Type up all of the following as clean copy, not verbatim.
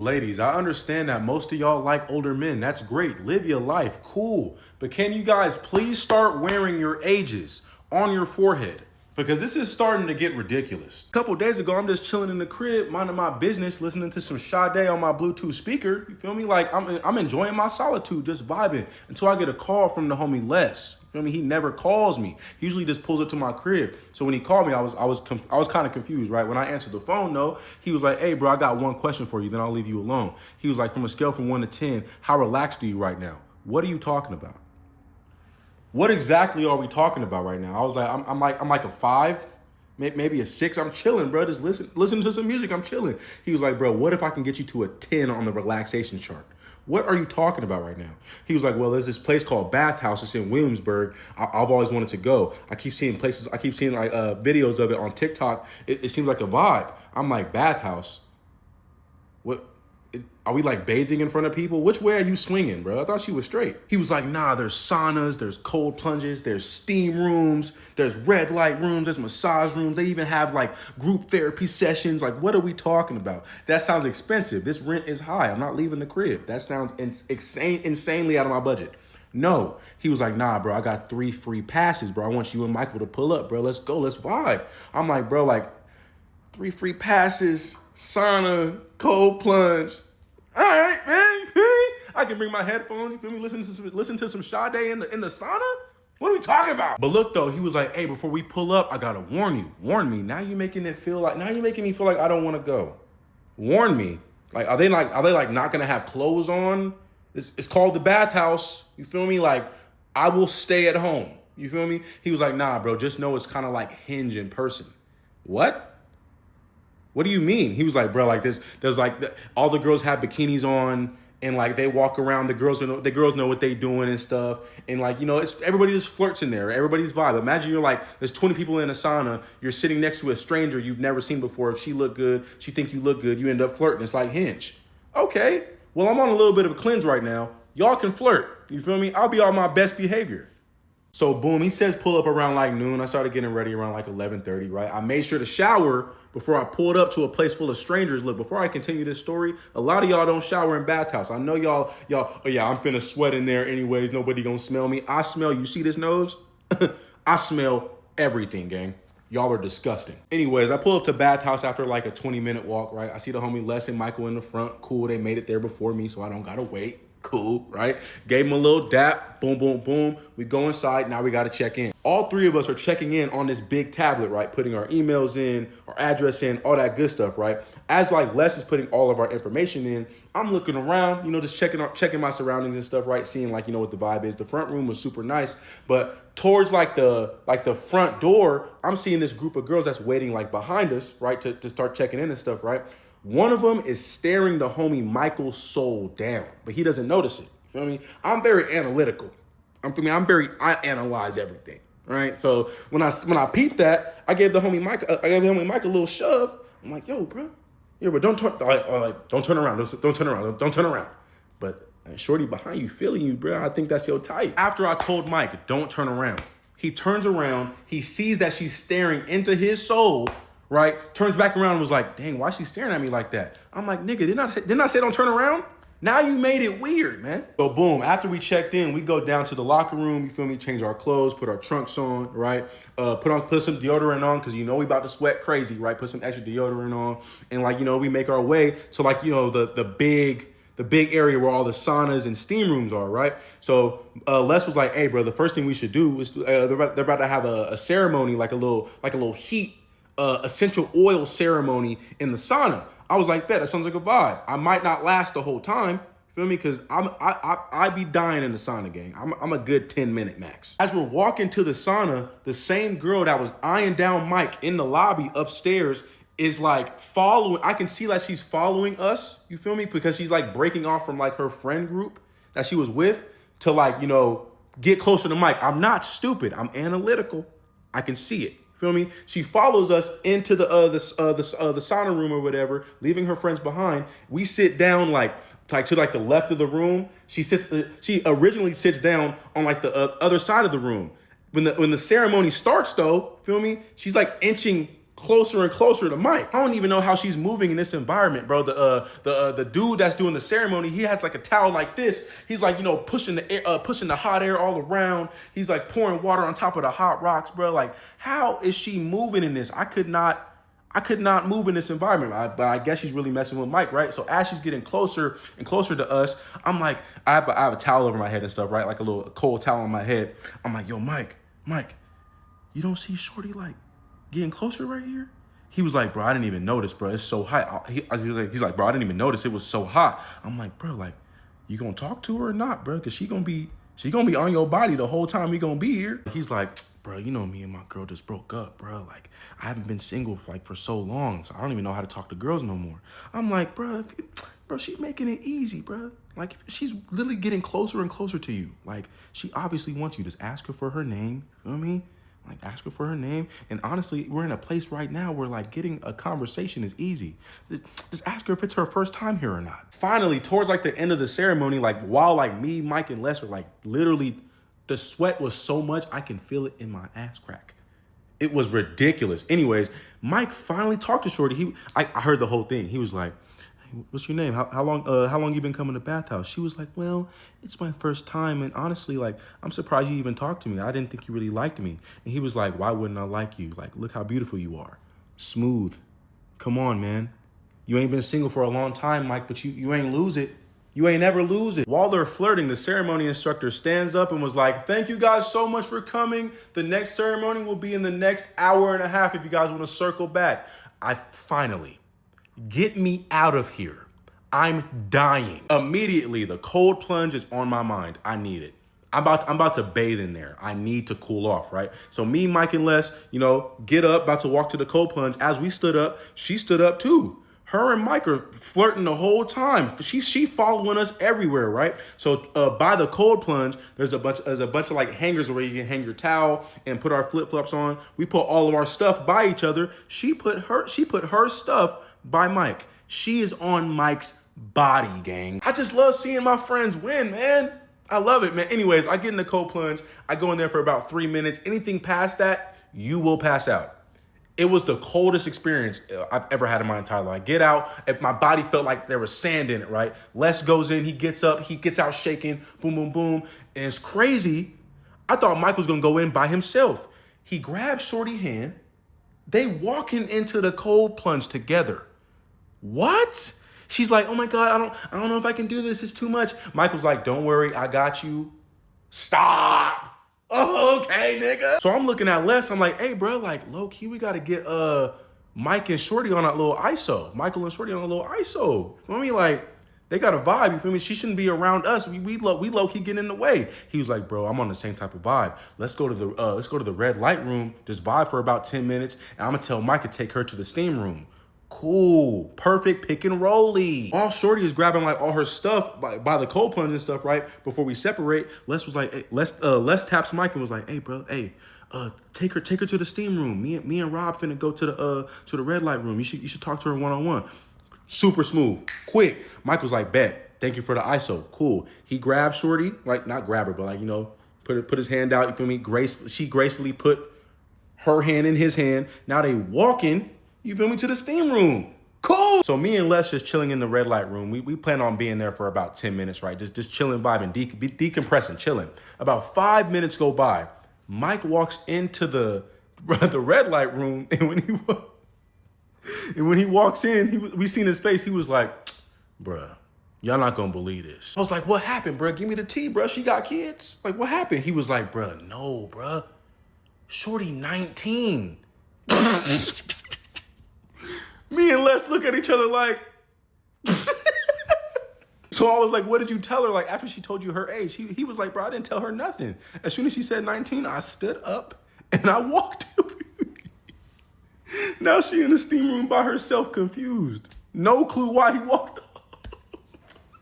Ladies, I understand that most of y'all like older men. That's great. Live your life. Cool. But can you guys please start wearing your ages on your forehead? Because this is starting to get ridiculous. A couple days ago, I'm just chilling in the crib, minding my business, listening to some Sade on my Bluetooth speaker. You feel me? Like I'm enjoying my solitude, just vibing until I get a call from the homie Les. You feel me? He never calls me. He usually just pulls up to my crib. So when he called me, I was kind of confused, right? When I answered the phone, though, he was like, "Hey, bro, I got one question for you. Then I'll leave you alone." He was like, "From a scale from 1 to 10, how relaxed are you right now? What are you talking about? What exactly are we talking about right now?" I was like, I'm like a 5, maybe a 6. I'm chilling, bro. Just listen to some music. I'm chilling. He was like, "Bro, what if I can get you to a 10 on the relaxation chart? What are you talking about right now?" He was like, "Well, there's this place called Bath House. It's in Williamsburg. I've always wanted to go. I keep seeing places. I keep seeing like videos of it on TikTok. It seems like a vibe." I'm like, "Bath House? What? Are we like bathing in front of people? Which way are you swinging, bro? I thought she was straight." He was like, "Nah, there's saunas, there's cold plunges, there's steam rooms, there's red light rooms, there's massage rooms. They even have like group therapy sessions. Like, what are we talking about? That sounds expensive. This rent is high. I'm not leaving the crib. That sounds insanely out of my budget." No, he was like, "Nah, bro, I got 3 free passes, bro. I want you and Michael to pull up, bro. Let's go, let's vibe." I'm like, "Bro, like 3 free passes, sauna, cold plunge. All right, man. I can bring my headphones. You feel me? Listen to some Sade in the sauna. What are we talking about?" But look though, he was like, "Hey, before we pull up, I gotta warn you. Warn me. Now you're making me feel like I don't want to go. Warn me. Like, are they like not gonna have clothes on? It's called the bathhouse. You feel me? Like, I will stay at home. You feel me?" He was like, "Nah, bro. Just know it's kind of like Hinge in person." What? What do you mean? He was like, "Bro, like there's like all the girls have bikinis on and like they walk around. The girls know what they doing and stuff. And like, you know, it's everybody just flirts in there. Everybody's vibe. Imagine you're like, there's 20 people in a sauna. You're sitting next to a stranger you've never seen before. If she look good, she think you look good. You end up flirting. It's like Hinge. Okay. Well, I'm on a little bit of a cleanse right now. Y'all can flirt. You feel me? I'll be on my best behavior." So boom, he says pull up around like noon. I started getting ready around like 11:30, right? I made sure to shower before I pulled up to a place full of strangers. Look, before I continue this story, a lot of y'all don't shower in bathhouse. I know y'all, oh yeah, I'm finna sweat in there anyways. Nobody gonna smell me. I smell, you see this nose? I smell everything, gang. Y'all are disgusting. Anyways, I pull up to bathhouse after like a 20-minute walk, right? I see the homie Les and Michael in the front. Cool, they made it there before me, so I don't gotta wait. Cool, right? Gave him a little dap, boom, boom, boom. We go inside, now we gotta check in. All 3 of us are checking in on this big tablet, right? Putting our emails in, our address in, all that good stuff, right? As like Les is putting all of our information in, I'm looking around, you know, just checking my surroundings and stuff, right? Seeing like, you know, what the vibe is. The front room was super nice, but towards like the front door, I'm seeing this group of girls that's waiting like behind us, right? To start checking in and stuff, right? One of them is staring the homie Michael's soul down, but he doesn't notice it. You feel me? I'm very analytical. I analyze everything, right? So when I peeped that, I gave the homie Mike a little shove. I'm like, "Yo, bro, but don't turn around, don't turn around." But shorty behind you feeling you, bro. I think that's your type. After I told Mike, "Don't turn around," he turns around. He sees that she's staring into his soul. Right? Turns back around and was like, "Dang, why is she staring at me like that?" I'm like, "Nigga, didn't I say don't turn around? Now you made it weird, man." So boom, after we checked in, we go down to the locker room, you feel me, change our clothes, put our trunks on, right? Put some deodorant on, because you know we about to sweat crazy, right? Put some extra deodorant on. And like, you know, we make our way to like, you know, the big area where all the saunas and steam rooms are, right? So Les was like, "Hey, bro, the first thing we should do is they're about to have a ceremony, like a little heat essential oil ceremony in the sauna." I was like, "Bet, that sounds like a vibe." I might not last the whole time, feel me? Because I be dying in the sauna, gang. I'm a good 10-minute max. As we're walking to the sauna, the same girl that was eyeing down Mike in the lobby upstairs is like following. I can see that she's following us, you feel me? Because she's like breaking off from like her friend group that she was with to like, you know, get closer to Mike. I'm not stupid. I'm analytical. I can see it. Feel me? She follows us into the sauna room or whatever, leaving her friends behind. We sit down like to like the left of the room. She originally sits down on like the other side of the room. When the ceremony starts though, feel me? She's like inching closer and closer to Mike. I don't even know how she's moving in this environment, bro. The dude that's doing the ceremony, he has like a towel like this. He's like, you know, pushing the air, pushing the hot air all around. He's like pouring water on top of the hot rocks, bro. Like, how is she moving in this? I could not move in this environment, but I guess she's really messing with Mike, right? So as she's getting closer and closer to us, I'm like, I have a towel over my head and stuff, right? Like a little cold towel on my head. I'm like, yo, Mike, you don't see Shorty like getting closer right here? He was like, bro, I didn't even notice, bro. It's so hot. He's like, bro, I didn't even notice it was so hot. I'm like, bro, like, you gonna talk to her or not, bro? Cause she gonna be on your body the whole time we gonna be here. He's like, bro, you know, me and my girl just broke up, bro. Like, I haven't been single for so long, so I don't even know how to talk to girls no more. I'm like, bro, she's making it easy, bro. Like, she's literally getting closer and closer to you. Like, she obviously wants you. Just ask her for her name. You know what I mean? Like, ask her for her name. And honestly, we're in a place right now where like getting a conversation is easy. Just ask her if it's her first time here or not. Finally, towards like the end of the ceremony, like while like me, Mike, and Les are like literally, the sweat was so much I can feel it in my ass crack. It was ridiculous. Anyways, Mike finally talked to Shorty. I heard the whole thing. He was like, hey, what's your name? How long you been coming to Bathhouse? She was like, well, it's my first time. And honestly, like, I'm surprised you even talked to me. I didn't think you really liked me. And he was like, why wouldn't I like you? Like, look how beautiful you are. Smooth. Come on, man. You ain't been single for a long time, Mike, but you ain't lose it. You ain't ever lose it. While they're flirting, the ceremony instructor stands up and was like, thank you guys so much for coming. The next ceremony will be in the next hour and a half if you guys want to circle back. Finally, get me out of here. I'm dying. Immediately, the cold plunge is on my mind. I need it. I'm about to bathe in there. I need to cool off, right? So me, Mike, and Les, you know, get up, about to walk to the cold plunge. As we stood up, she stood up too. Her and Mike are flirting the whole time. She following us everywhere, right? So by the cold plunge, there's a bunch of like hangers where you can hang your towel and put our flip flops on. We put all of our stuff by each other. She put her stuff by Mike. She is on Mike's body, gang. I just love seeing my friends win, man. I love it, man. Anyways, I get in the cold plunge. I go in there for about 3 minutes. Anything past that, you will pass out. It was the coldest experience I've ever had in my entire life. I get out, my body felt like there was sand in it, right? Les goes in, he gets up, he gets out shaking, boom, boom, boom. And it's crazy. I thought Mike was gonna go in by himself. He grabs Shorty's hand. They walking into the cold plunge together. What? She's like, oh my God, I don't know if I can do this. It's too much. Mike was like, don't worry, I got you. Stop. Oh, okay, nigga. So I'm looking at Les. I'm like, hey, bro, like, low key, we got to get Mike and Shorty on that little ISO. Michael and Shorty on a little ISO. You know what I mean? Like, they got a vibe. You feel me? She shouldn't be around us. We low key getting in the way. He was like, bro, I'm on the same type of vibe. Let's go to the red light room. Just vibe for about 10 minutes. And I'm gonna tell Mike to take her to the steam room. Cool, perfect pick and rolly. While Shorty is grabbing like all her stuff by the cold plunge and stuff, right? Before we separate, Les was like, hey, Les taps Mike and was like, hey, bro, hey, take her to the steam room. Me and Rob finna go to the red light room. You should talk to her one-on-one. Super smooth, quick. Mike was like, bet. Thank you for the ISO. Cool. He grabbed Shorty, like not grab her, but like, you know, put his hand out. You feel me? She gracefully put her hand in his hand. Now they walking. You feel me, to the steam room. Cool. So me and Les just chilling in the red light room. We plan on being there for about 10 minutes, right? Just chilling, vibing, decompressing, chilling. About 5 minutes go by. Mike walks into the red light room, and when he walks in, we seen his face. He was like, bruh, y'all not gonna believe this. I was like, what happened, bruh? Give me the tea, bruh. She got kids? Like, what happened? He was like, bruh, no, bruh. Shorty 19. Me and Les look at each other like, so I was like, what did you tell her? Like, after she told you her age, he was like, bro, I didn't tell her nothing. As soon as she said 19, I stood up and I walked. Now she in the steam room by herself, confused. No clue why he walked off.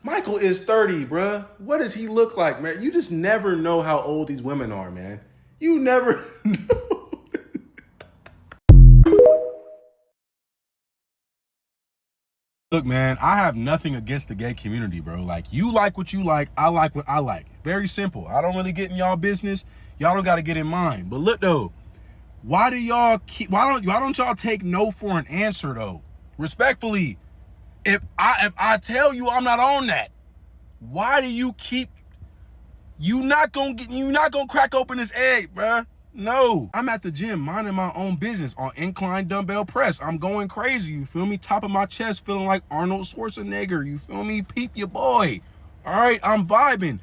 Michael is 30, bruh. What does he look like, man? You just never know how old these women are, man. You never know. Look, man, I have nothing against the gay community, bro. Like, you like what you like. I like what I like. Very simple. I don't really get in y'all business. Y'all don't got to get in mine. But look, though, Why don't y'all take no for an answer though? Respectfully, if I tell you I'm not on that, why do you keep, you not gonna crack open this egg, bruh? No. I'm at the gym minding my own business on incline dumbbell press. I'm going crazy, you feel me? Top of my chest feeling like Arnold Schwarzenegger, you feel me? Peep your boy. All right, I'm vibing.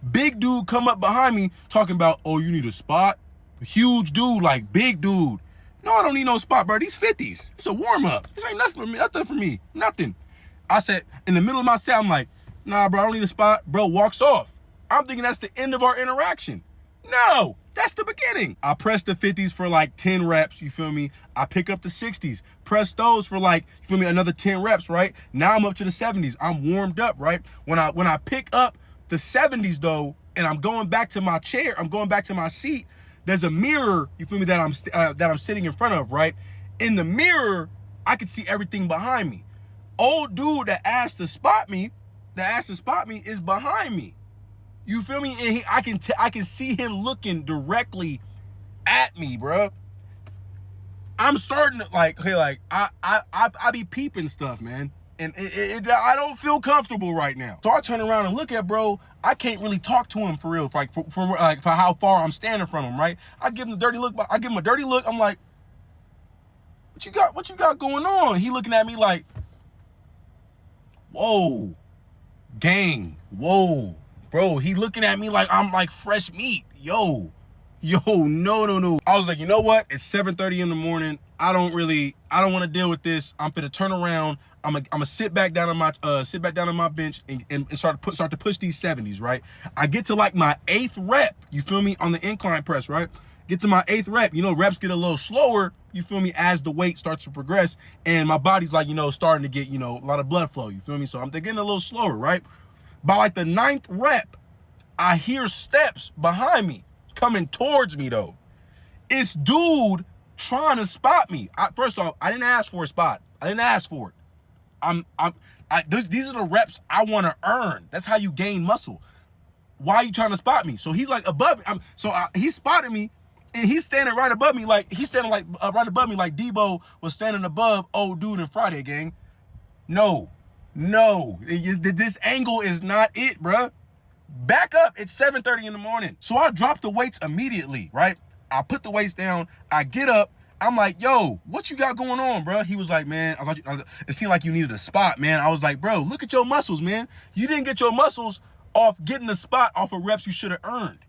Big dude come up behind me talking about, oh, you need a spot? Huge dude, like big dude. No, I don't need no spot, bro. These 50s. It's a warm-up. This ain't nothing for me. Nothing for me. Nothing. I said, in the middle of my set, I'm like, nah, bro, I don't need a spot. Bro walks off. I'm thinking that's the end of our interaction. No, that's the beginning. I press the 50s for like 10 reps, you feel me? I pick up the 60s, press those for like, you feel me, another 10 reps, right? Now I'm up to the 70s. I'm warmed up, right? When I pick up the 70s though, and I'm going back to my chair, I'm going back to my seat, there's a mirror, you feel me, that I'm sitting in front of, right? In the mirror, I could see everything behind me. Old dude that asked to spot me is behind me. You feel me? And I can see him looking directly at me, bro. I'm starting to like, hey, like I be peeping stuff, man, and I don't feel comfortable right now. So I turn around and look at bro. I can't really talk to him for real, for how far I'm standing from him, right? I give him a dirty look. I'm like, what you got going on? He looking at me like, whoa, gang, whoa. Bro, he looking at me like I'm like fresh meat. Yo, no. I was like, you know what? It's 7:30 in the morning. I don't want to deal with this. I'm gonna turn around. I'm gonna sit back down on my bench and start to push these 70s, right? I get to like my 8th rep, you feel me, on the incline press, right? Get to my 8th rep. You know, reps get a little slower, you feel me, as the weight starts to progress, and my body's like, you know, starting to get, you know, a lot of blood flow, you feel me? So I'm getting a little slower, right? By like the 9th rep, I hear steps behind me coming towards me though. It's dude trying to spot me. First off, I didn't ask for a spot. I didn't ask for it. These are the reps I want to earn. That's how you gain muscle. Why are you trying to spot me? So he's like above. He spotted me, and he's standing right above me. Like he's standing like right above me, like Debo was standing above old dude in Friday, gang. No, this angle is not it, bruh. Back up. It's 7:30 in the morning. So I drop the weights immediately, right? I put the weights down. I get up. I'm like, yo, what you got going on, bro? He was like, man, it seemed like you needed a spot, man. I was like, bro, look at your muscles, man. You didn't get your muscles off getting a spot off of reps you should have earned.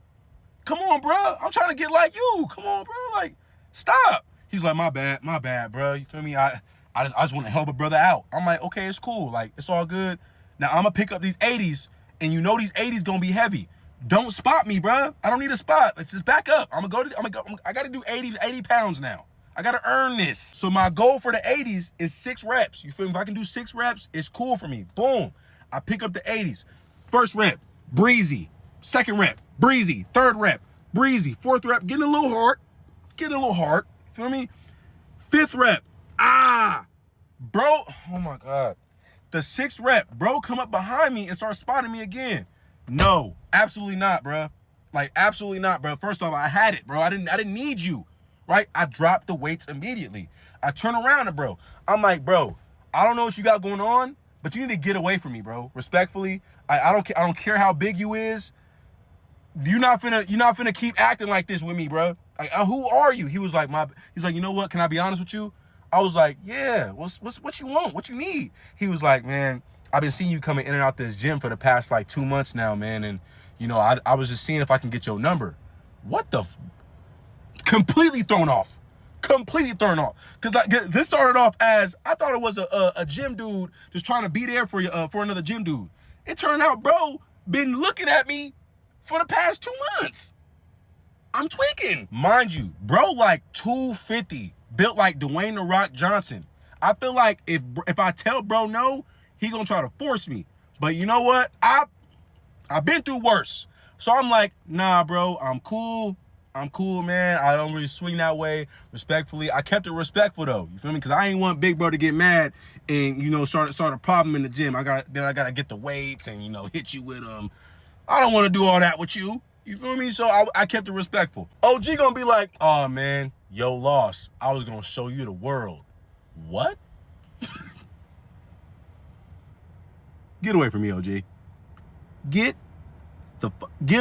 Come on, bro. I'm trying to get like you. Come on, bro. Like, stop. He's like, my bad, bro. You feel me? I just want to help a brother out. I'm like, okay, it's cool. Like, it's all good. Now, I'm going to pick up these 80s, and you know these 80s going to be heavy. Don't spot me, bro. I don't need a spot. Let's just back up. I got to do 80 pounds now. I got to earn this. So my goal for the 80s is 6 reps. You feel me? If I can do 6 reps, it's cool for me. Boom. I pick up the 80s. First rep, breezy. Second rep, breezy. Third rep, breezy. Fourth rep, getting a little hard. You feel me? Fifth rep, bro. Oh my God. The 6th rep, bro, come up behind me and start spotting me again. No, absolutely not, bro. Like, absolutely not, bro. First off, I had it, bro. I didn't need you, right? I dropped the weights immediately. I turn around to bro. I'm like, bro, I don't know what you got going on, but you need to get away from me, bro. Respectfully, I don't care how big you is. You're not finna keep acting like this with me, bro. Like, who are you? He was like, he's like, you know what? Can I be honest with you? I was like, yeah, what you want? What you need? He was like, man, I've been seeing you coming in and out this gym for the past like 2 months now, man. And, you know, I was just seeing if I can get your number. What the? Completely thrown off. Because this started off as, I thought it was a gym dude just trying to be there for you, for another gym dude. It turned out, bro, been looking at me for the past 2 months. I'm tweaking. Mind you, bro, like 250. Built like Dwayne "The Rock" Johnson. I feel like if I tell bro no, he gonna try to force me. But you know what? I've been through worse. So I'm like, nah, bro, I'm cool, man. I don't really swing that way. Respectfully, I kept it respectful though. You feel me? Because I ain't want big bro to get mad and, you know, start a problem in the gym. I gotta get the weights and, you know, hit you with them. I don't want to do all that with you. You feel me? So I kept it respectful. OG gonna be like, oh man, yo, loss, I was gonna show you the world. What? Get away from me, OG. Get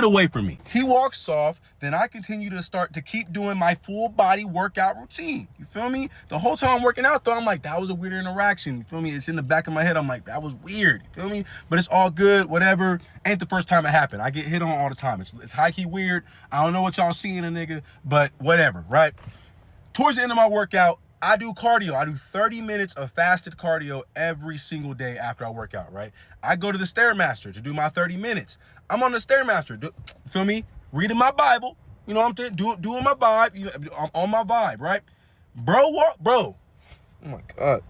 away from me. He walks off, then I continue to keep doing my full body workout routine. You feel me? The whole time I'm working out though, I'm like, that was a weird interaction. You feel me? It's in the back of my head. I'm like, that was weird. You feel me? But it's all good, whatever. Ain't the first time it happened. I get hit on all the time. It's high-key weird. I don't know what y'all seeing a nigga, but whatever, right? Towards the end of my workout, I do cardio. I do 30 minutes of fasted cardio every single day after I work out, right? I go to the Stairmaster to do my 30 minutes. I'm on the Stairmaster, feel me? Reading my Bible, you know what I'm doing my vibe. I'm on my vibe, right? Bro, oh my God.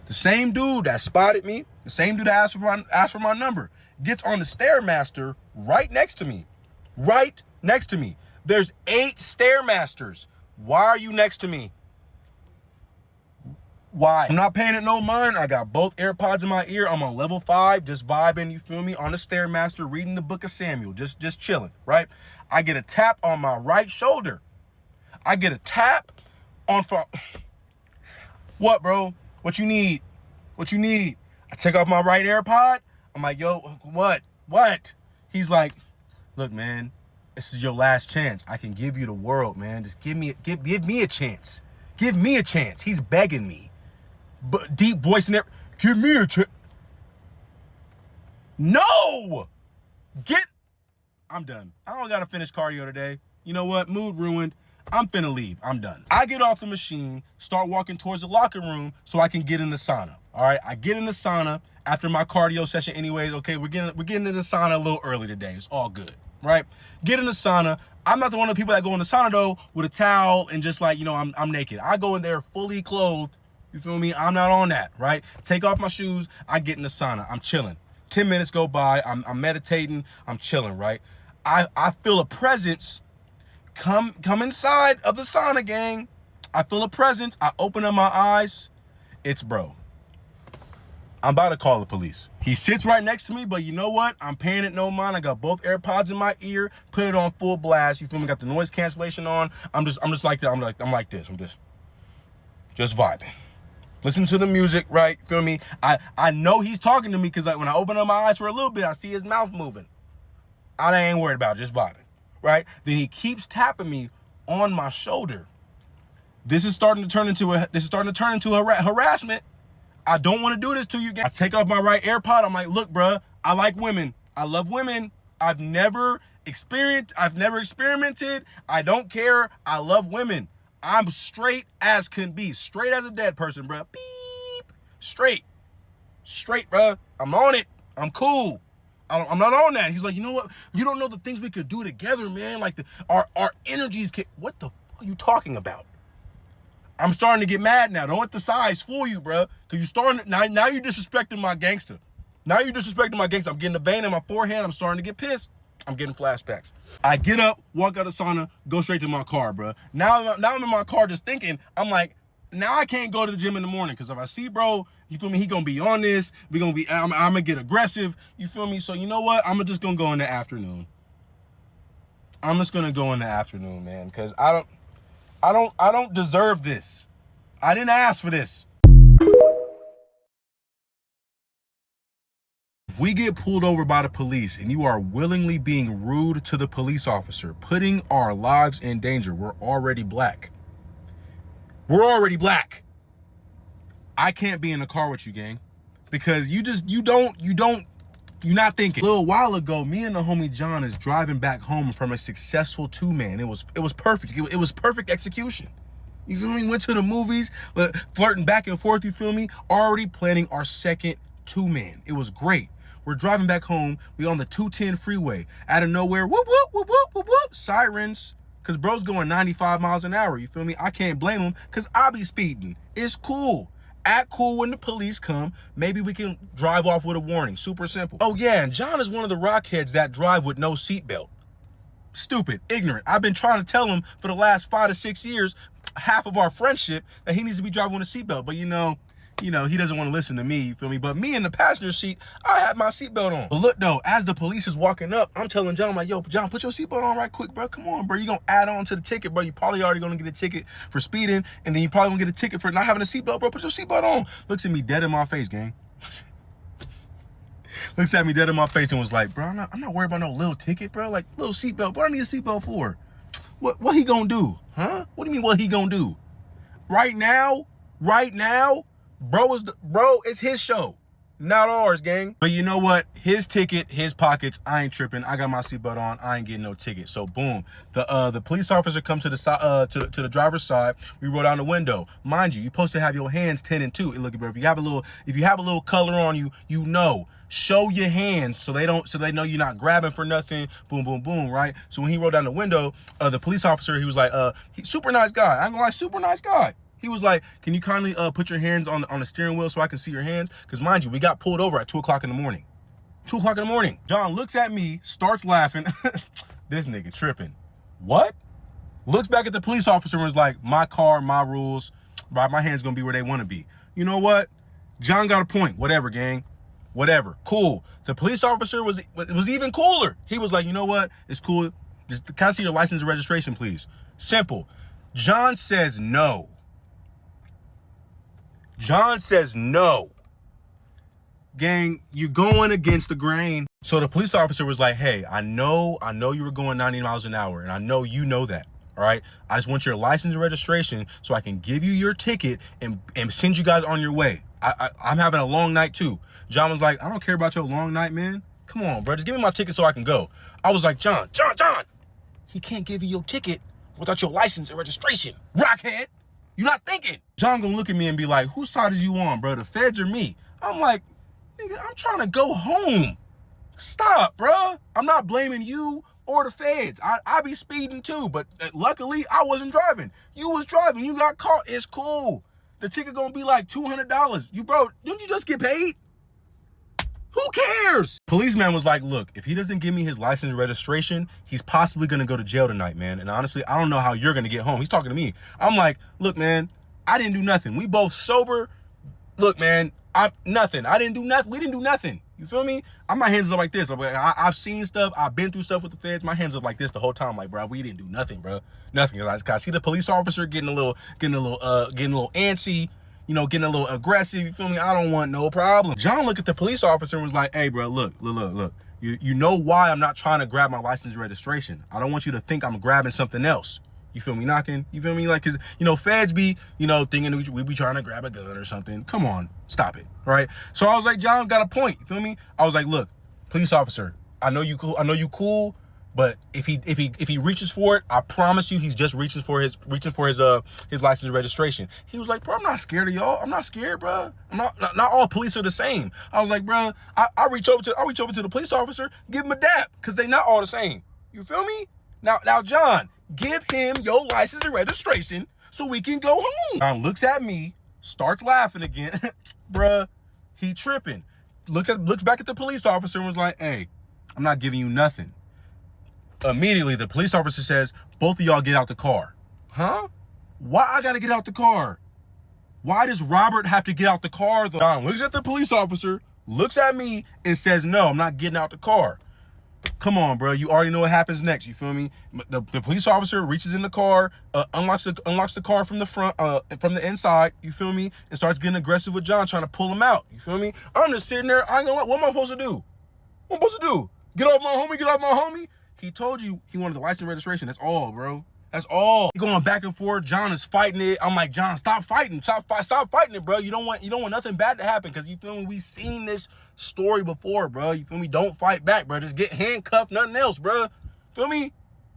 The same dude that spotted me, the same dude that asked for my number, gets on the Stairmaster right next to me. Right next to me. There's 8 Stairmasters. Why are you next to me? Why? I'm not paying it no mind. I got both AirPods in my ear. I'm on level 5, just vibing, you feel me? On the Stairmaster, reading the book of Samuel, just chilling, right? I get a tap on my right shoulder. I get a tap on what, bro? What you need? What you need? I take off my right AirPod. I'm like, yo, what? He's like, look, man, this is your last chance. I can give you the world, man. Just give me a chance. Give me a chance. He's begging me. But deep voice in there, give me a chance. No! I'm done. I don't gotta finish cardio today. You know what? Mood ruined. I'm finna leave. I'm done. I get off the machine, start walking towards the locker room so I can get in the sauna. All right, I get in the sauna after my cardio session anyways. Okay, we're getting in the sauna a little early today. It's all good, right? Get in the sauna. I'm not the one of the people that go in the sauna though with a towel and just like, you know, I'm naked. I go in there fully clothed. You feel me? I'm not on that, right? Take off my shoes. I get in the sauna. I'm chilling. 10 minutes go by. I'm meditating. I'm chilling, right? I feel a presence come inside of the sauna, gang. I feel a presence. I open up my eyes. It's bro. I'm about to call the police. He sits right next to me, but you know what? I'm paying it no mind. I got both AirPods in my ear, put it on full blast. You feel me? Got the noise cancellation on. I'm just like that. I'm like this. I'm just vibing. Listen to the music, right? Feel me? I know he's talking to me because when I open up my eyes for a little bit, I see his mouth moving. I ain't worried about it, just vibing, right? Then he keeps tapping me on my shoulder. This is starting to turn into harassment. I don't want to do this to you guys. I take off my right AirPod. I'm like, look, bruh, I like women. I love women. I've never experimented. I don't care. I love women. I'm straight as can be. Straight as a dead person, bruh. Beep. Straight, bruh. I'm on it. I'm cool. I'm not on that. He's like, you know what? You don't know the things we could do together, man. Like our energies can. What the fuck are you talking about? I'm starting to get mad now. Don't let the size fool you, bro. Cause now you're disrespecting my gangster. I'm getting the vein in my forehead. I'm starting to get pissed. I'm getting flashbacks. I get up, walk out of the sauna, go straight to my car, bro. Now I'm in my car just thinking. I'm like, now I can't go to the gym in the morning because if I see bro, you feel me? He gonna be on this. I'm gonna get aggressive. You feel me? So you know what? I'm just gonna go in the afternoon. I'm just gonna go in the afternoon, man, because I don't deserve this. I didn't ask for this. If we get pulled over by the police and you are willingly being rude to the police officer, putting our lives in danger, we're already black. I can't be in the car with you, gang, because you're not thinking. A little while ago, me and the homie John is driving back home from a successful 2-man. It was perfect. It was perfect execution. You feel me? Went to the movies, flirting back and forth, you feel me? Already planning our second 2-man. It was great. We're driving back home. We on the 210 freeway. Out of nowhere, whoop, whoop, whoop, whoop, whoop, whoop, sirens. Because bro's going 95 miles an hour, you feel me? I can't blame him because I be speeding. It's cool. Act cool when the police come. Maybe we can drive off with a warning. Super simple. Oh yeah, and John is one of the rockheads that drive with no seatbelt. Stupid, ignorant. I've been trying to tell him for the last 5 to 6 years, half of our friendship, that he needs to be driving with a seatbelt. But you know, you know, he doesn't want to listen to me, you feel me? But me in the passenger seat, I had my seatbelt on. But look though, as the police is walking up, I'm telling John, I'm like, yo, John, put your seatbelt on right quick, bro. Come on, bro. You gonna add on to the ticket, bro. You probably already gonna get a ticket for speeding, and then you probably gonna get a ticket for not having a seatbelt, bro. Put your seatbelt on. Looks at me dead in my face, gang. Looks at me dead in my face and was like, bro, I'm not worried about no little ticket, bro. Like, little seatbelt. What I need a seatbelt for? What he gonna do? Huh? What do you mean what he gonna do? Right now, bro, it's his show, not ours, gang. But you know what? His ticket, his pockets. I ain't tripping. I got my seatbelt on. I ain't getting no ticket. So boom, the police officer comes to the side, to the driver's side. We roll down the window. Mind you, you're supposed to have your hands 10 and 2. Look, bro, if you have a little color on you, you know. Show your hands so they know you're not grabbing for nothing. Boom, boom, boom, right? So when he rolled down the window, the police officer, he was like, super nice guy. I ain't gonna lie, super nice guy. He was like, can you kindly put your hands on the steering wheel so I can see your hands? Because mind you, we got pulled over at 2 o'clock in the morning. 2 o'clock in the morning. John looks at me, starts laughing. This nigga tripping. What? Looks back at the police officer and was like, my car, my rules. Right, my hands gonna be where they want to be. You know what? John got a point. Whatever, gang. Whatever. Cool. The police officer was even cooler. He was like, you know what? It's cool. Just, can I see your license and registration, please? Simple. John says no. John says no. Gang, you going against the grain. So the police officer was like, hey, I know you were going 90 miles an hour, and I know you know that. All right. I just want your license and registration so I can give you your ticket and send you guys on your way. I'm having a long night too. John was like, I don't care about your long night, man. Come on, bro. Just give me my ticket so I can go. I was like, John. He can't give you your ticket without your license and registration. Rockhead. You're not thinking. John gonna look at me and be like, whose side is you on, bro? The feds or me? I'm like, nigga, I'm trying to go home. Stop, bro. I'm not blaming you or the feds. I be speeding too, but luckily I wasn't driving. You was driving. You got caught. It's cool. The ticket gonna be like $200. Bro, didn't you just get paid? Who cares? Policeman was like, look, if he doesn't give me his license and registration, he's possibly gonna go to jail tonight, man. And honestly, I don't know how you're gonna get home. He's talking to me. I'm like, look, man, I didn't do nothing. We both sober. Look, man, nothing. I didn't do nothing. We didn't do nothing. You feel me? My hands up like this. I've seen stuff. I've been through stuff with the feds. My hands up like this the whole time. Like, bro, we didn't do nothing, bro. Nothing. I see the police officer getting a little antsy, you know, getting a little aggressive. You feel me? I don't want no problem. John looked at the police officer and was like, hey, bro, look. You know why I'm not trying to grab my license and registration. I don't want you to think I'm grabbing something else. You feel me? Knocking? You feel me? Like, cause, you know, feds be, you know, thinking we be trying to grab a gun or something. Come on, stop it, right? So I was like, John got a point. You feel me? I was like, look, police officer, I know you cool, but if he reaches for it, I promise you, he's just reaching for his license and registration. He was like, bro, I'm not scared of y'all. I'm not scared, bro. Not all police are the same. I was like, bro, I reach over to the police officer, give him a dap, cause they not all the same. You feel me? Now, John. Give him your license and registration so we can go home. John looks at me, starts laughing again. Bruh, he tripping. Looks back at the police officer and was like, hey, I'm not giving you nothing. Immediately, the police officer says, both of y'all get out the car. Huh? Why I gotta get out the car? Why does Robert have to get out the car, though? John looks at the police officer, looks at me, and says, no, I'm not getting out the car. Come on, bro. You already know what happens next. You feel me? The police officer reaches in the car, unlocks the car from the front, from the inside. You feel me? And starts getting aggressive with John, trying to pull him out. You feel me? I'm just sitting there. I ain't gonna lie. What am I supposed to do? What am I supposed to do? Get off my homie. Get off my homie. He told you he wanted the license and registration. That's all, bro. That's all. He going back and forth. John is fighting it. I'm like, John, stop fighting. Stop fighting it, bro. You don't want nothing bad to happen, because you feel me? We seen this story before, bro. You feel me? Don't fight back, bro. Just get handcuffed, nothing else, bro. Feel me?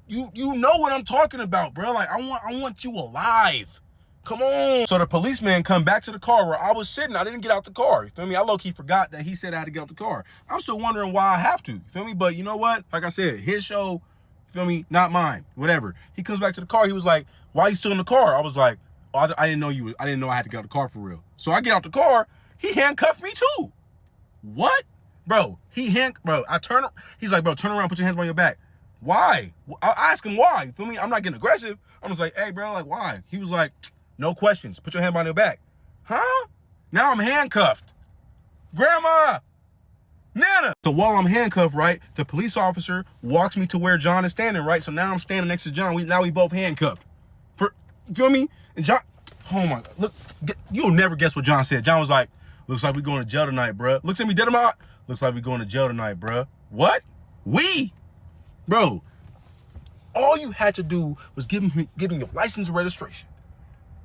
You know what I'm talking about, bro. Like, I want you alive. Come on. So the policeman come back to the car where I was sitting. I didn't get out the car. You feel me? I low-key forgot that he said I had to get out the car. I'm still wondering why I have to. You feel me? But you know what? Like I said, his show. Feel me? Not mine. Whatever. He comes back to the car. He was like, why are you still in the car? I was like, oh, I didn't know I had to get out the car for real. So I get out the car. He handcuffed me too. What? Bro, I turn. He's like, bro, turn around, put your hands on your back. Why? I ask him why. You feel me? I'm not getting aggressive. I'm just like, hey, bro, like, why? He was like, no questions. Put your hand on your back. Huh? Now I'm handcuffed. Grandma! Nana! So while I'm handcuffed, right, the police officer walks me to where John is standing, right? So now I'm standing next to John. Now we both handcuffed. You feel me? And John, oh my, look, you'll never guess what John said. John was like, looks like we going to jail tonight, bruh. Looks at me dead in my eye. Looks like we going to jail tonight, bruh. What? We? Bro, all you had to do was give him your license and registration.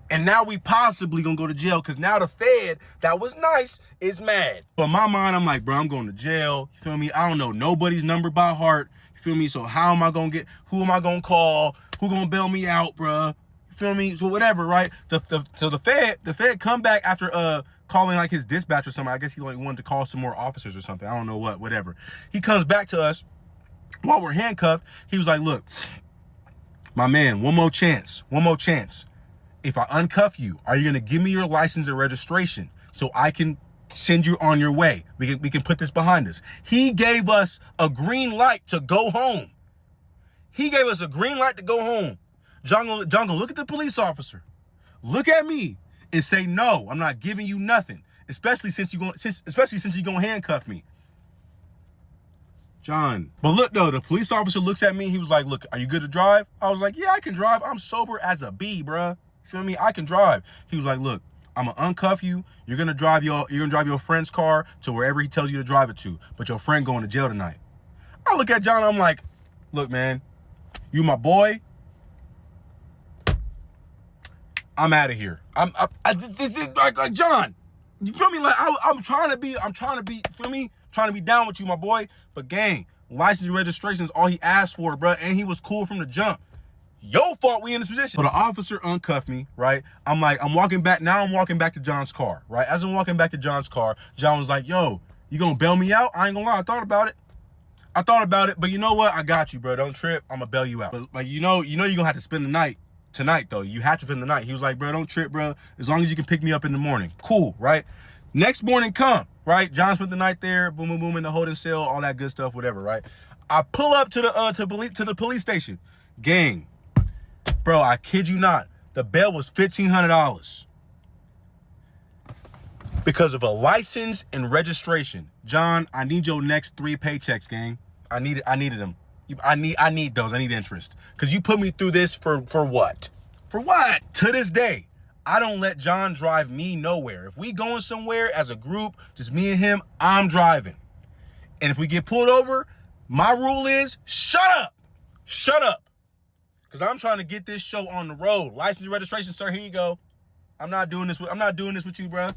And now we possibly gonna go to jail because now the Fed that was nice is mad. But in my mind, I'm like, bro, I'm going to jail. You feel me? I don't know nobody's number by heart. You feel me? So how am I gonna who am I gonna call? Who gonna bail me out, bro? You feel me? So whatever, right? So the Fed come back after calling like his dispatch or something. I guess he like wanted to call some more officers or something. I don't know what, whatever. He comes back to us while we're handcuffed. He was like, look, my man, one more chance. If I uncuff you, are you gonna give me your license and registration so I can send you on your way? We can put this behind us. He gave us a green light to go home. John gonna look at the police officer, look at me, and say, no, I'm not giving you nothing. Especially since you're gonna handcuff me. John. But look though, the police officer looks at me. He was like, look, are you good to drive? I was like, yeah, I can drive. I'm sober as a bee, bruh. Feel me? I can drive. He was like, look, I'm gonna uncuff you. You're gonna drive your friend's car to wherever he tells you to drive it to. But your friend going to jail tonight. I look at John, I'm like, look, man, you my boy. I'm out of here. This is like John. You feel me? Like I'm trying to be, feel me? Trying to be down with you, my boy. But gang, license and registration is all he asked for, bro. And he was cool from the jump. Your fault we in this position. So the officer uncuffed me, right? I'm walking back to John's car, right? As I'm walking back to John's car, John was like, yo, you gonna bail me out? I ain't gonna lie, I thought about it, but you know what? I got you, bro. Don't trip. I'm gonna bail you out. But like, you know you're gonna have to spend the night tonight, though. You have to spend the night. He was like, bro, don't trip, bro. As long as you can pick me up in the morning. Cool, right? Next morning come, right? John spent the night there, boom, boom, boom, in the holding cell, all that good stuff, whatever, right? I pull up to the police station. Gang. Bro, I kid you not. The bail was $1,500 because of a license and registration. John, I need your next 3 paychecks, gang. I needed them. I need those. I need interest. Because you put me through this for what? For what? To this day, I don't let John drive me nowhere. If we going somewhere as a group, just me and him, I'm driving. And if we get pulled over, my rule is shut up. Shut up. Because I'm trying to get this show on the road. License and registration, sir, here you go. I'm not doing this with you, bro.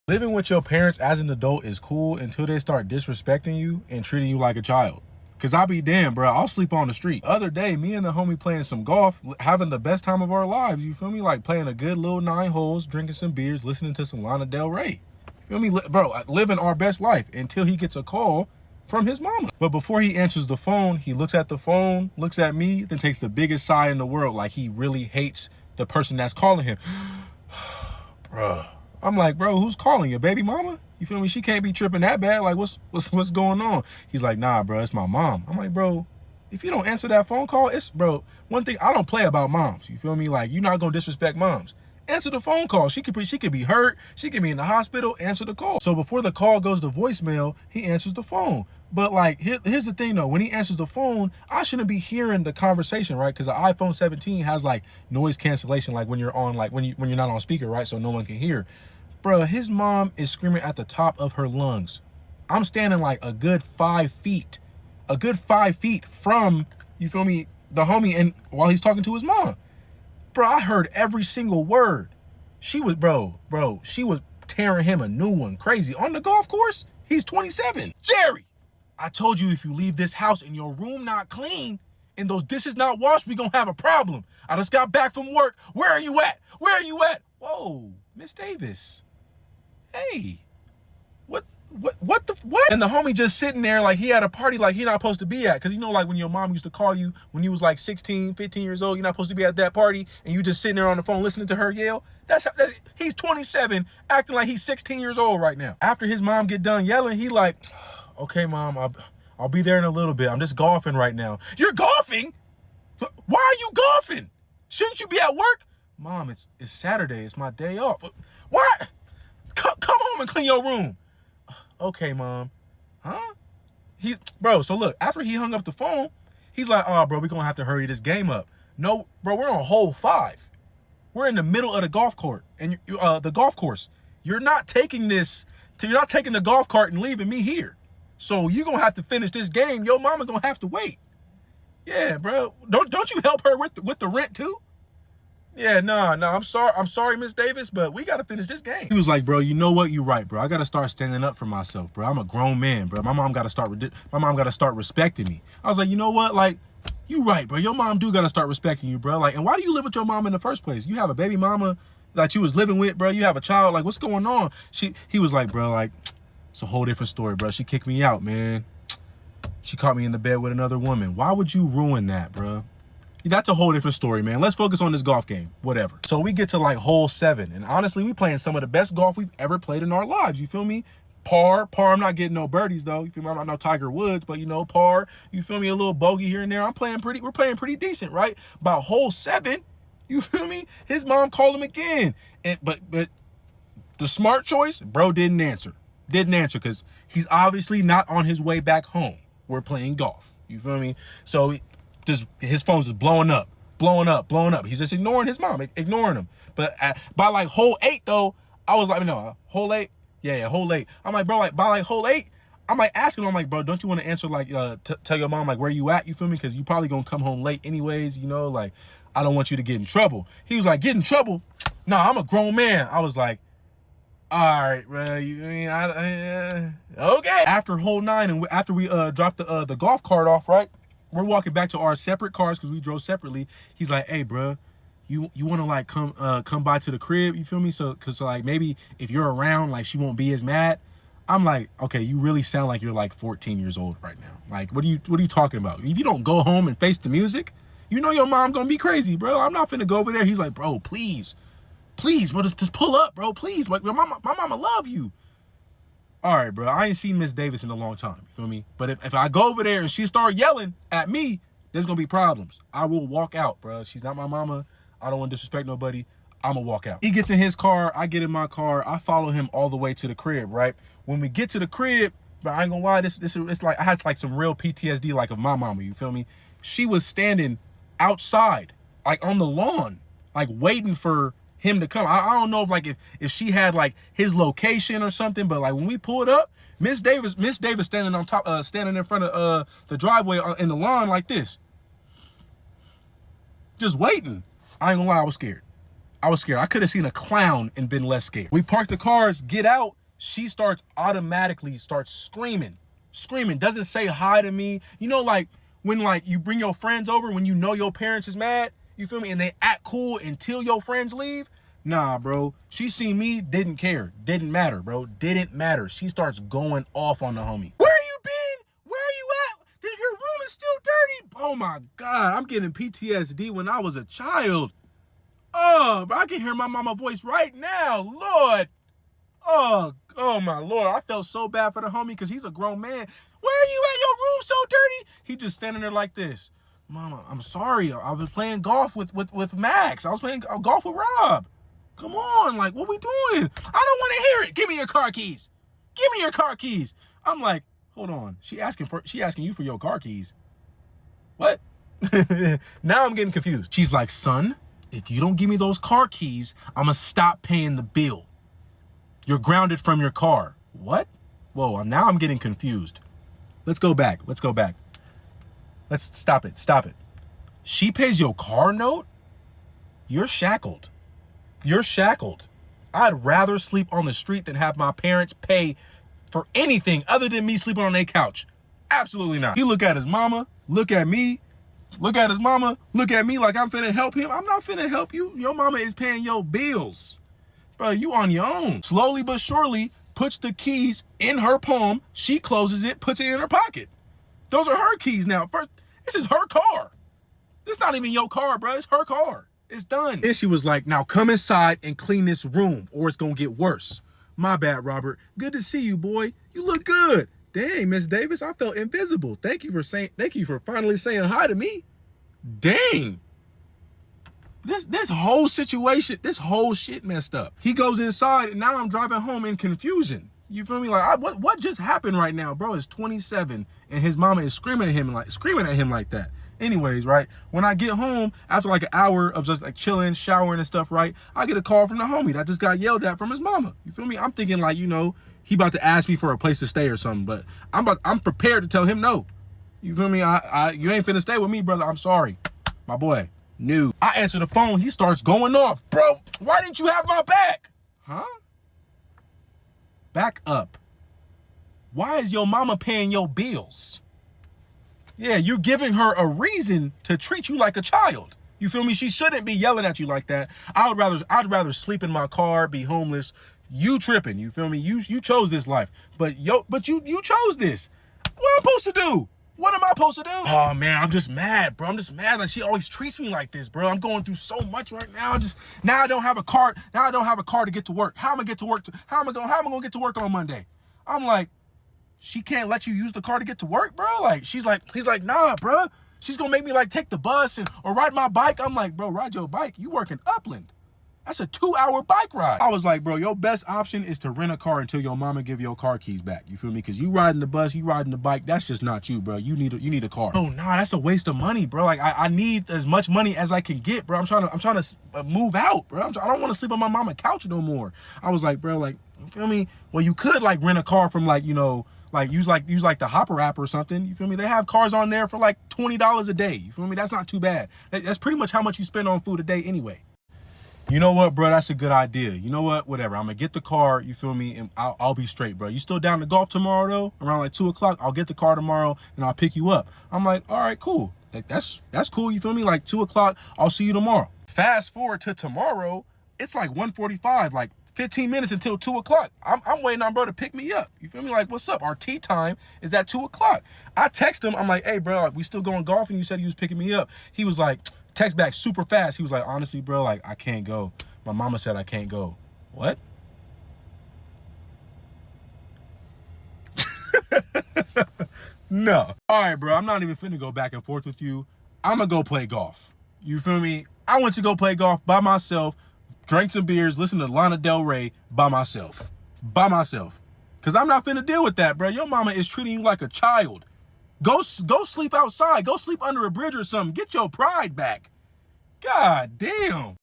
Living with your parents as an adult is cool until they start disrespecting you and treating you like a child. Because I'll be damned, bro. I'll sleep on the street. Other day, me and the homie playing some golf, having the best time of our lives. You feel me? Like playing a good little 9 holes, drinking some beers, listening to some Lana Del Rey. You feel me? Bro, living our best life until he gets a call from his mama. But before he answers the phone, he looks at the phone, looks at me, then takes the biggest sigh in the world, like he really hates the person that's calling him. Bro, I'm like, bro, who's calling you, baby mama? You feel me? She can't be tripping that bad. Like, what's going on? He's like, nah, bro, it's my mom. I'm like, bro, if you don't answer that phone call, bro, one thing, I don't play about moms. You feel me? Like, you're not gonna disrespect moms. Answer the phone call. She could be hurt. She could be in the hospital. Answer the call. So before the call goes to voicemail, he answers the phone. But like, here's the thing though. When he answers the phone, I shouldn't be hearing the conversation, right? Because the iPhone 17 has like noise cancellation, like when you're on, like when you're not on speaker, right? So no one can hear. Bro, his mom is screaming at the top of her lungs. I'm standing like a good 5 feet from, you feel me, the homie, and while he's talking to his mom. Bro, I heard every single word. She was tearing him a new one. Crazy. On the golf course, he's 27. Jerry, I told you if you leave this house and your room not clean and those dishes not washed, we gonna have a problem. I just got back from work. Where are you at? Where are you at? Whoa, Miss Davis. Hey, what? And the homie just sitting there like he had a party like he not supposed to be at. Because you know, like when your mom used to call you when you was like 16, 15 years old, you're not supposed to be at that party and you just sitting there on the phone listening to her yell. He's 27 acting like he's 16 years old right now. After his mom get done yelling, he like, okay, mom, I'll be there in a little bit. I'm just golfing right now. You're golfing? Why are you golfing? Shouldn't you be at work? Mom, it's Saturday. It's my day off. What? Come home and clean your room. Okay, Mom. Huh? Bro, so look, after he hung up the phone, he's like, oh, bro, we're going to have to hurry this game up. No, bro, we're on hole 5. We're in the middle of the golf court and the golf course. You're not taking the golf cart and leaving me here. So you're going to have to finish this game. Your mama going to have to wait. Yeah, bro. Don't you help her with the rent too? Yeah, no, I'm sorry, Miss Davis, but we got to finish this game. He was like, bro, you know what? You're right, bro. I got to start standing up for myself, bro. I'm a grown man, bro. My mom got to start respecting me. I was like, you know what? Like, you right, bro. Your mom do got to start respecting you, bro. Like, and why do you live with your mom in the first place? You have a baby mama that you was living with, bro. You have a child. Like, what's going on? He was like, bro, like, it's a whole different story, bro. She kicked me out, man. She caught me in the bed with another woman. Why would you ruin that, bro? That's a whole different story, man. Let's focus on this golf game, whatever. So we get to like hole 7, and honestly, we playing some of the best golf we've ever played in our lives. You feel me? Par. I'm not getting no birdies though. You feel me? I'm not no Tiger Woods, but you know, par. You feel me? A little bogey here and there. We're playing pretty decent, right? About hole 7, you feel me? His mom called him again, but the smart choice, bro, didn't answer because he's obviously not on his way back home. We're playing golf. You feel me? So his phone's just blowing up. He's just ignoring his mom, ignoring him. But by like hole 8 though, I was like, no, hole 8. Yeah, hole 8. I'm like, bro, like by like hole 8, I'm like asking him, I'm like, bro, don't you want to answer like tell your mom like where you at? You feel me? Because you probably gonna come home late anyways. You know, like I don't want you to get in trouble. He was like, get in trouble? Nah, I'm a grown man. I was like, all right, bro. Okay. After hole 9 and after we dropped the golf cart off, right? We're walking back to our separate cars because we drove separately. He's like, hey, bro, you want to like come by to the crib? You feel me? So, cause like maybe if you're around, like she won't be as mad. I'm like, okay, you really sound like you're like 14 years old right now. Like, what are you talking about? If you don't go home and face the music, you know your mom gonna be crazy, bro. I'm not finna go over there. He's like, bro, please, bro, just pull up, bro, please. Like, my mama love you. All right, bro, I ain't seen Miss Davis in a long time, you feel me? But if I go over there and she start yelling at me, there's gonna be problems. I will walk out, bro. She's not my mama. I don't want to disrespect nobody. I'm gonna walk out. He gets in his car, I get in my car, I follow him all the way to the crib, right? When we get to the crib, but I ain't gonna lie, it's like I had like some real PTSD like of my mama, you feel me? She was standing outside, like on the lawn, like waiting for him to come. I don't know if she had like his location or something, but like when we pulled up, Miss Davis standing on top, standing in front of the driveway in the lawn like this, just waiting. I ain't gonna lie, I was scared. I could have seen a clown and been less scared. We park the cars, get out. She automatically starts screaming, doesn't say hi to me. You know, like when like you bring your friends over when you know your parents is mad, you feel me? And they act cool until your friends leave. Nah, bro. She seen me, didn't care. Didn't matter, bro. Didn't matter. She starts going off on the homie. Where you been? Where are you at? Your room is still dirty. Oh my God. I'm getting PTSD when I was a child. Oh, bro, I can hear my mama voice right now. Lord. Oh my Lord. I felt so bad for the homie because he's a grown man. Where are you at? Your room so dirty? He just standing there like this. Mama, I'm sorry. I was playing golf with Max. I was playing golf with Rob. Come on, like, what we doing? I don't want to hear it. Give me your car keys. Give me your car keys. I'm like, hold on. She asking you for your car keys. What? Now I'm getting confused. She's like, son, if you don't give me those car keys, I'm gonna stop paying the bill. You're grounded from your car. What? Whoa, now I'm getting confused. Let's go back. Let's stop it. She pays your car note? You're shackled. I'd rather sleep on the street than have my parents pay for anything other than me sleeping on their couch. Absolutely not. He look at his mama, look at me, look at his mama, look at me like I'm finna help him. I'm not finna help you. Your mama is paying your bills. Bro, you on your own. Slowly but surely puts the keys in her palm. She closes it, puts it in her pocket. Those are her keys now. First, this is her car. This not even your car, bro. It's her car. It's done. And she was like, now come inside and clean this room or it's going to get worse. My bad, Robert. Good to see you, boy. You look good. Dang, Miss Davis, I felt invisible. Thank you for finally saying hi to me. Dang. This whole situation, this whole shit messed up. He goes inside, and now I'm driving home in confusion. You feel me? Like, what just happened right now? Bro is 27, and his mama is screaming at him like that. Anyways, right, when I get home, after like an hour of just like chilling, showering and stuff, right, I get a call from the homie that just got yelled at from his mama. You feel me? I'm thinking like, you know, he about to ask me for a place to stay or something, but I'm prepared to tell him no. You feel me? You ain't finna stay with me, brother. I'm sorry. My boy. No. I answer the phone, he starts going off. Bro, why didn't you have my back? Huh? Back up. Why is your mama paying your bills? Yeah, you're giving her a reason to treat you like a child. You feel me? She shouldn't be yelling at you like that. I'd rather sleep in my car, be homeless. You tripping, you feel me? You chose this life. But you chose this. What am I supposed to do? What am I supposed to do? Oh man, I'm just mad, bro. I'm just mad that she always treats me like this, bro. I'm going through so much right now. Now I don't have a car. Now I don't have a car to get to work. How am I get to work? How am I gonna get to work on Monday? I'm like, she can't let you use the car to get to work, bro. Like he's like, nah, bro. She's gonna make me like take the bus or ride my bike. I'm like, bro, ride your bike. You work in Upland. That's a 2-hour bike ride. I was like, bro, your best option is to rent a car until your mama give your car keys back. You feel me? Because you riding the bus, you riding the bike, that's just not you, bro. You need a car. Oh, nah, that's a waste of money, bro. Like, I need as much money as I can get, bro. I'm trying to move out, bro. I don't want to sleep on my mama's couch no more. I was like, bro, like, you feel me? Well, you could, like, rent a car from, like, you know, like, use the Hopper app or something. You feel me? They have cars on there for, like, $20 a day. You feel me? That's not too bad. That's pretty much how much you spend on food a day anyway. You know what, bro? That's a good idea. You know what? Whatever. I'm going to get the car, you feel me? And I'll be straight, bro. You still down to golf tomorrow, though? Around like 2 o'clock? I'll get the car tomorrow, and I'll pick you up. I'm like, all right, cool. Like, that's cool, you feel me? Like, 2 o'clock, I'll see you tomorrow. Fast forward to tomorrow, it's like 1:45, like 15 minutes until 2 o'clock. I'm waiting on bro to pick me up. You feel me? Like, what's up? Our tea time is at 2 o'clock. I text him. I'm like, hey, bro, like, we still going golfing? You said you was picking me up. He was like, text back super fast. He was like, honestly, bro, like, I can't go. My mama said I can't go. What? No. All right, bro, I'm not even finna go back and forth with you. I'm gonna go play golf. You feel me? I went to go play golf by myself, drank some beers, listened to Lana Del Rey by myself. By myself. Because I'm not finna deal with that, bro. Your mama is treating you like a child. Go sleep outside. Go sleep under a bridge or something. Get your pride back. God damn.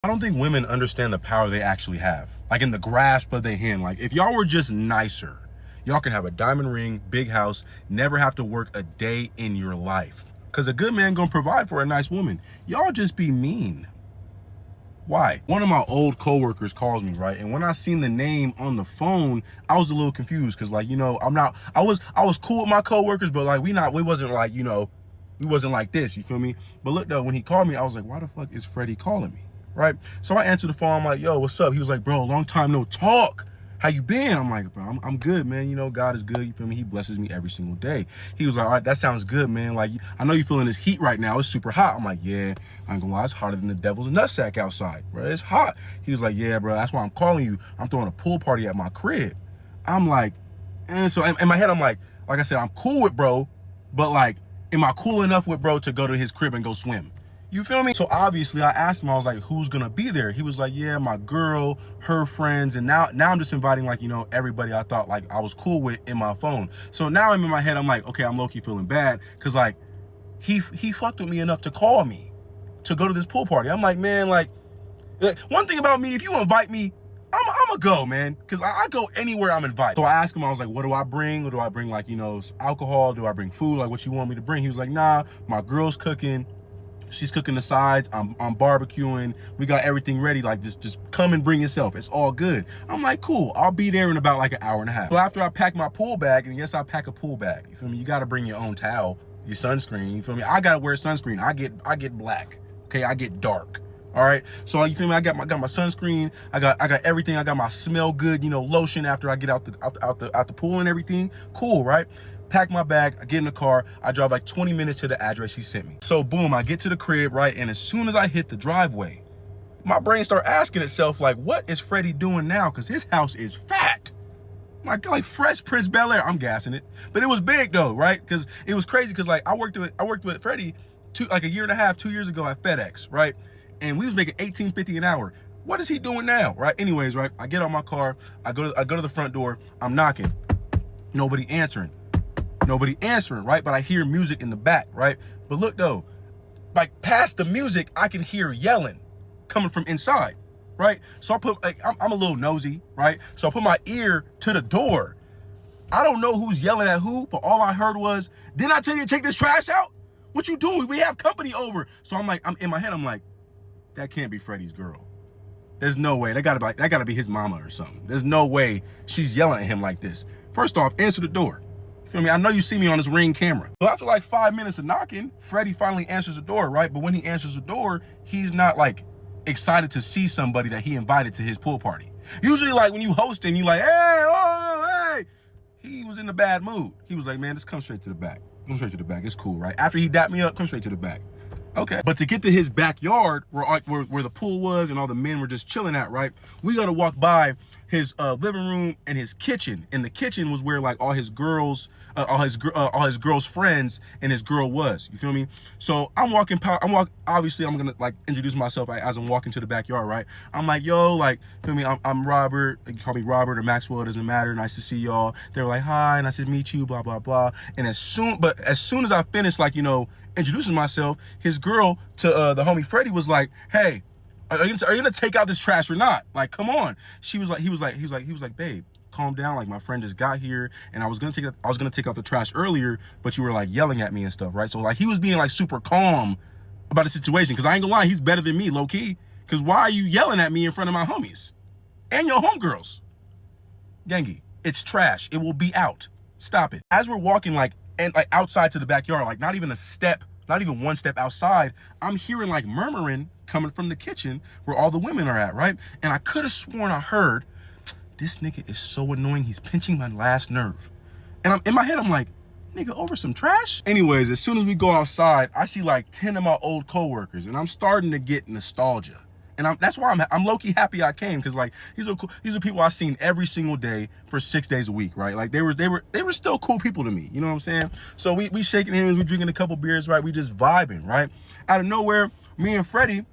I don't think women understand the power they actually have. Like in the grasp of their hand. Like if y'all were just nicer, y'all can have a diamond ring, big house, never have to work a day in your life. Because a good man gonna provide for a nice woman. Y'all just be mean. Why? One of my old coworkers calls me, right? And when I seen the name on the phone, I was a little confused because, like, you know, I was cool with my coworkers, but like we wasn't like, you know, we wasn't like this, you feel me? But look though, when he called me, I was like, why the fuck is Freddie calling me? Right? So I answered the phone. I'm like, yo, what's up? He was like, bro, long time no talk. How you been? I'm like, bro, I'm good, man. You know, God is good. You feel me? He blesses me every single day. He was like, all right, that sounds good, man. Like, I know you're feeling this heat right now. It's super hot. I'm like, yeah, I ain't gonna lie. It's hotter than the devil's nutsack outside, bro. It's hot. He was like, yeah, bro, that's why I'm calling you. I'm throwing a pool party at my crib. I'm like, and so in my head, I'm like I said, I'm cool with bro, but like, am I cool enough with bro to go to his crib and go swim? You feel me? So obviously I asked him, I was like, who's gonna be there? He was like, yeah, my girl, her friends. And now I'm just inviting, like, you know, everybody I thought like I was cool with in my phone. So now I'm in my head, I'm like, okay, I'm low-key feeling bad. Cause like he fucked with me enough to call me to go to this pool party. I'm like, man, like one thing about me, if you invite me, I'm gonna go, man. Cause I go anywhere I'm invited. So I asked him, I was like, what do I bring? Or do I bring like, you know, alcohol? Do I bring food? Like what you want me to bring? He was like, nah, my girl's cooking. She's cooking the sides, I'm barbecuing, we got everything ready, like just come and bring yourself, it's all good. I'm like, cool, I'll be there in about like an hour and a half. So after I pack my pool bag, and yes, I pack a pool bag, you feel me? You gotta bring your own towel, your sunscreen, you feel me? I gotta wear sunscreen, I get black, okay? I get dark, all right? So you feel me? I got my sunscreen, I got everything, I got my smell good, you know, lotion after I get out the pool and everything, cool, right? Pack my bag, I get in the car, I drive like 20 minutes to the address he sent me. So boom, I get to the crib, right? And as soon as I hit the driveway, my brain start asking itself like, what is Freddie doing now? Cause his house is fat. Like Fresh Prince Bel-Air. I'm gassing it. But it was big though, right? Because it was crazy because like I worked with Freddie like a year and a half, 2 years ago at FedEx, right? And we was making $18.50 an hour. What is he doing now, right? Anyways, right? I get on my car, I go to the front door, I'm knocking. Nobody answering, right? But I hear music in the back, right? But look though, like past the music, I can hear yelling coming from inside, right? So I put, like, I'm a little nosy, right? So I put my ear to the door. I don't know who's yelling at who, but all I heard was, didn't I tell you to take this trash out? What you doing? We have company over. So I'm in my head, I'm like, that can't be Freddie's girl. There's no way. That gotta be his mama or something. There's no way she's yelling at him like this. First off, answer the door. Feel me? I know you see me on this Ring camera. So after like 5 minutes of knocking, Freddie finally answers the door, right? But when he answers the door, he's not like excited to see somebody that he invited to his pool party. Usually like when you hosting, you like, hey, oh, hey. He was in a bad mood. He was like, man, just come straight to the back. Come straight to the back. It's cool, right? After he dapped me up, come straight to the back. Okay. But to get to his backyard where the pool was and all the men were just chilling at, right? We got to walk by his living room and his kitchen. And the kitchen was where like all his girls' friends and his girl was. You feel me? So obviously I'm gonna like introduce myself as I'm walking to the backyard, right? I'm like, yo, like, feel me? I'm Robert. You can call me Robert or Maxwell. It doesn't matter. Nice to see y'all. They were like, hi, nice to meet you. Blah blah blah. And as soon as I finished, like, you know, introducing myself, his girl to the homie Freddie was like, hey, are you gonna take out this trash or not? Like, come on. He was like, babe, calm down. Like, my friend just got here and I was gonna take out the trash earlier, but you were like yelling at me and stuff, right? So like he was being like super calm about the situation, because I ain't gonna lie, he's better than me, low key. Because why are you yelling at me in front of my homies and your homegirls? Gangy, it's trash. It will be out. Stop it. As we're walking like outside to the backyard, like not even one step outside, I'm hearing like murmuring coming from the kitchen where all the women are at, right? And I could have sworn I heard, this nigga is so annoying, he's pinching my last nerve. And in my head, I'm like, nigga, over some trash? Anyways, as soon as we go outside, I see like 10 of my old coworkers, and I'm starting to get nostalgia. And that's why I'm low-key happy I came, because like these are people I've seen every single day for 6 days a week, right? Like they were still cool people to me, you know what I'm saying? So we shaking hands, we drinking a couple beers, right? We just vibing, right? Out of nowhere, me and Freddie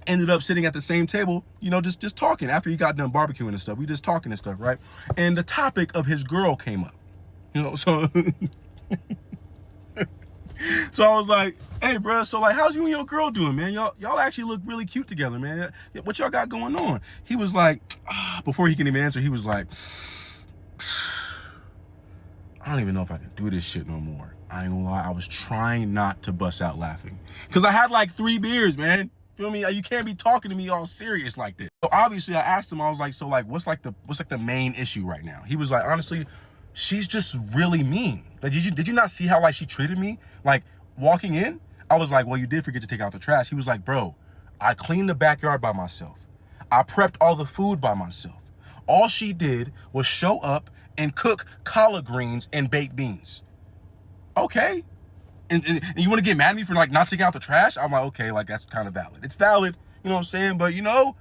ended up sitting at the same table, you know, just talking after he got done barbecuing and stuff. We just talking and stuff, right? And the topic of his girl came up, you know, so so I was like, hey, bro, so like, how's you and your girl doing, man? Y'all actually look really cute together, man. What y'all got going on? He was like, before he can even answer, he was like, I don't even know if I can do this shit no more. I ain't gonna lie, I was trying not to bust out laughing, because I had like 3 beers, man. Feel me? You can't be talking to me all serious like this. So obviously I asked him, I was like, so like, what's the main issue right now? He was like, honestly, she's just really mean. Like, did you not see how like she treated me? Like walking in, I was like, well, you did forget to take out the trash. He was like, bro, I cleaned the backyard by myself. I prepped all the food by myself. All she did was show up and cook collard greens and baked beans. Okay. And you want to get mad at me for like not taking out the trash? I'm like, okay, like that's kind of valid. It's valid, you know what I'm saying? But you know,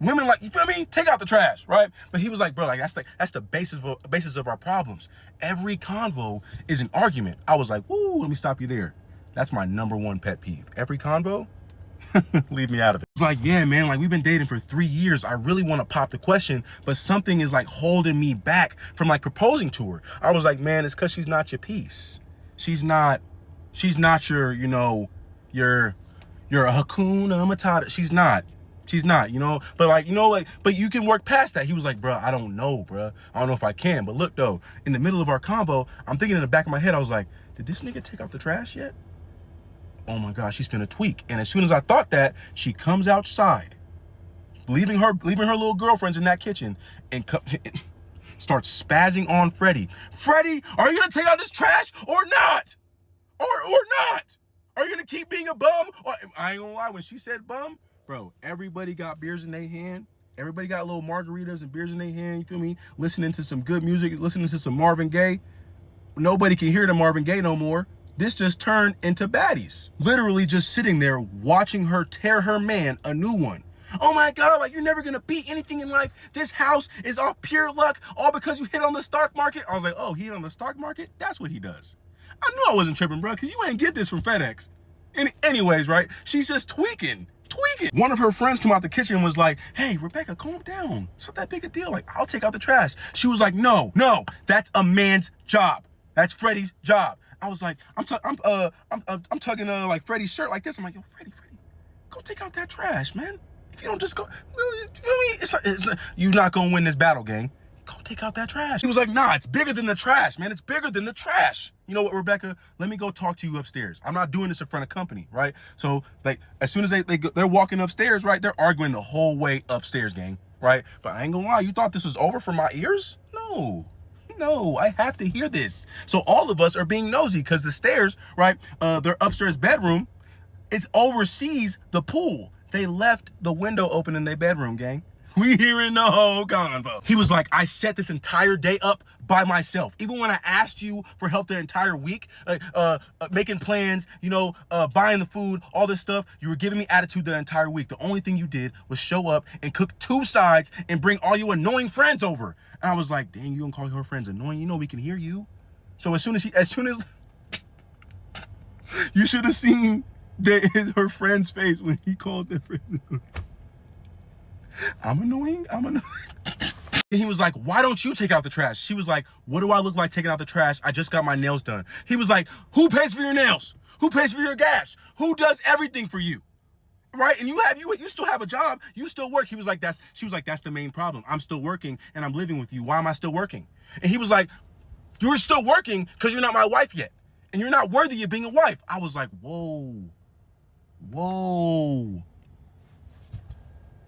women, like, you feel me? Take out the trash, right? But he was like, bro, like that's the basis of our problems. Every convo is an argument. I was like, woo, let me stop you there. That's my #1 pet peeve. Every convo, leave me out of it. It's like, yeah, man, like we've been dating for 3 years. I really want to pop the question, but something is like holding me back from like proposing to her. I was like, man, it's because she's not your piece. She's not your, you know, your Hakuna Matata. She's not, you know, but like, you know, like, but you can work past that. He was like, bro, I don't know, bro. I don't know if I can. But look though, in the middle of our combo, I'm thinking in the back of my head, I was like, did this nigga take out the trash yet? Oh my gosh, she's gonna tweak. And as soon as I thought that, she comes outside, leaving her little girlfriends in that kitchen, and starts spazzing on Freddie. Freddie, are you gonna take out this trash or not? Or not? Are you gonna keep being a bum? Or, I ain't gonna lie, when she said bum, bro, everybody got beers in their hand. Everybody got little margaritas and beers in their hand, you feel me? Listening to some good music, listening to some Marvin Gaye. Nobody can hear the Marvin Gaye no more. This just turned into baddies. Literally just sitting there watching her tear her man a new one. Oh my God, like you're never gonna beat anything in life. This house is off pure luck, all because you hit on the stock market. I was like, oh, he hit on the stock market? That's what he does. I knew I wasn't tripping, bro, because you ain't get this from FedEx. Anyways, right? She's just tweaking. One of her friends come out the kitchen and was like, hey, Rebecca, calm down. It's not that big a deal. Like, I'll take out the trash. She was like, no, that's a man's job. That's Freddie's job. I was like, I'm tugging like Freddie's shirt like this. I'm like, yo, Freddie, go take out that trash, man. If you don't just go, you feel me? You're not gonna win this battle, gang. Go take out that trash. He was like, nah, it's bigger than the trash, man. It's bigger than the trash. You know what, Rebecca? Let me go talk to you upstairs. I'm not doing this in front of company, right? So, like, as soon as they're walking upstairs, right? They're arguing the whole way upstairs, gang, right? But I ain't gonna lie, you thought this was over for my ears? No, I have to hear this. So all of us are being nosy because the stairs, right? Their upstairs bedroom, it oversees the pool. They left the window open in their bedroom, gang. We hearing the whole convo. He was like, I set this entire day up by myself. Even when I asked you for help the entire week, making plans, buying the food, all this stuff, you were giving me attitude the entire week. The only thing you did was show up and cook 2 sides and bring all your annoying friends over. And I was like, dang, you don't call your friends annoying? You know we can hear you. So as soon as you should have seen her friend's face when he called their friends. I'm annoying. And he was like, why don't you take out the trash? She was like, what do I look like taking out the trash? I just got my nails done. He was like, who pays for your nails? Who pays for your gas? Who does everything for you? Right? And you still have a job. You still work. She was like, that's the main problem. I'm still working and I'm living with you. Why am I still working? And he was like, you're still working because you're not my wife yet. And you're not worthy of being a wife. I was like, whoa.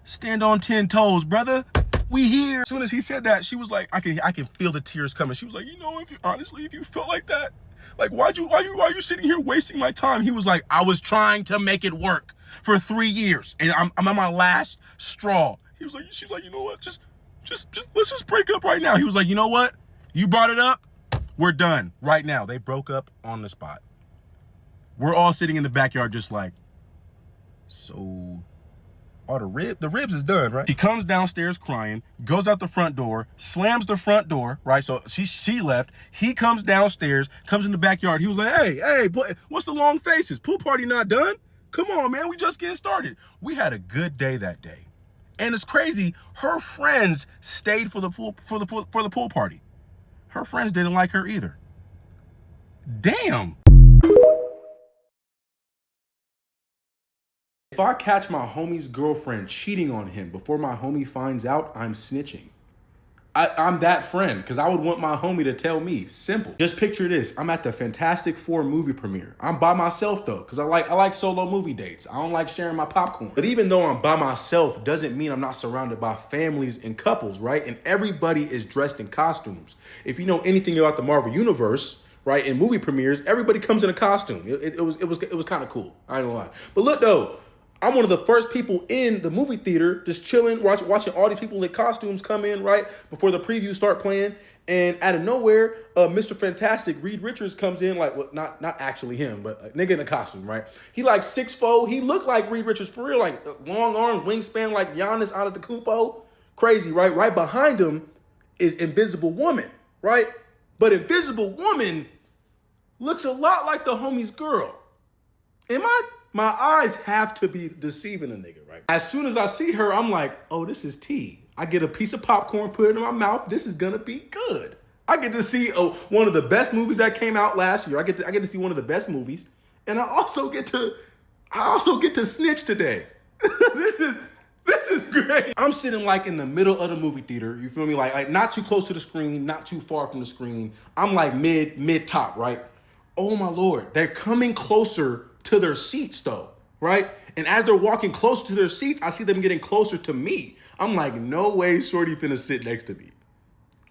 Stand on 10 toes, brother. We here. As soon as he said that, she was like, I can feel the tears coming. She was like, if you felt like that, like, why are you sitting here wasting my time? He was like, I was trying to make it work for 3 years, and I'm on my last straw. She was like, you know what? Just let's just break up right now. He was like, you know what? You brought it up. We're done right now. They broke up on the spot. We're all sitting in the backyard, just like, so. Oh, the ribs is done, right? She comes downstairs crying, goes out the front door, slams the front door, right? So she left. He comes downstairs, comes in the backyard. He was like, hey, what's the long faces? Pool party not done? Come on, man, we just getting started. We had a good day that day. And it's crazy, her friends stayed for the pool party. Her friends didn't like her either. Damn. If I catch my homie's girlfriend cheating on him before my homie finds out, I'm snitching. I'm that friend because I would want my homie to tell me. Simple. Just picture this. I'm at the Fantastic Four movie premiere. I'm by myself though because I like solo movie dates. I don't like sharing my popcorn. But even though I'm by myself doesn't mean I'm not surrounded by families and couples, right? And everybody is dressed in costumes. If you know anything about the Marvel Universe, right, in movie premieres, everybody comes in a costume. It was kind of cool. I ain't gonna lie. But look though, I'm one of the first people in the movie theater, just chilling, watching all these people in costumes come in, right, before the previews start playing. And out of nowhere, Mr. Fantastic, Reed Richards, comes in, like, well, not actually him, but a nigga in a costume, right? He like 6'4". He looked like Reed Richards for real, like long arm, wingspan, like Giannis Antetokounmpo. Crazy, right? Right behind him is Invisible Woman, right? But Invisible Woman looks a lot like the homie's girl. And my eyes have to be deceiving a nigga, right? As soon as I see her, I'm like, oh, this is tea. I get a piece of popcorn, put it in my mouth. This is gonna be good. I get to see one of the best movies that came out last year. I get to see one of the best movies, and I also get to snitch today. This is great. I'm sitting like in the middle of the movie theater. You feel me? Like not too close to the screen, not too far from the screen. I'm like mid top, right? Oh my Lord, they're coming closer to their seats though, right? And as they're walking closer to their seats, I see them getting closer to me. I'm like, no way Shorty finna sit next to me.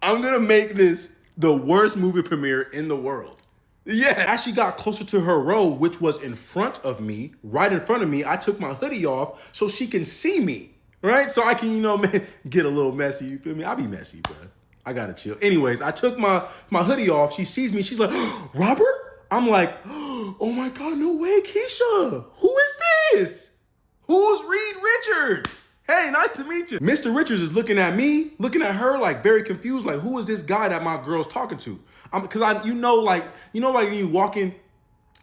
I'm gonna make this the worst movie premiere in the world. Yeah, as she got closer to her row, which was in front of me, right in front of me, I took my hoodie off so she can see me, right? So I can, get a little messy, you feel me? I'll be messy, bro. I gotta chill. Anyways, I took my hoodie off. She sees me, she's like, Robert? I'm like, oh my God, no way, Keisha. Who is this? Who's Reed Richards? Hey, nice to meet you. Mr. Richards is looking at me, looking at her, like very confused, like who is this guy that my girl's talking to? Cause like when you walk in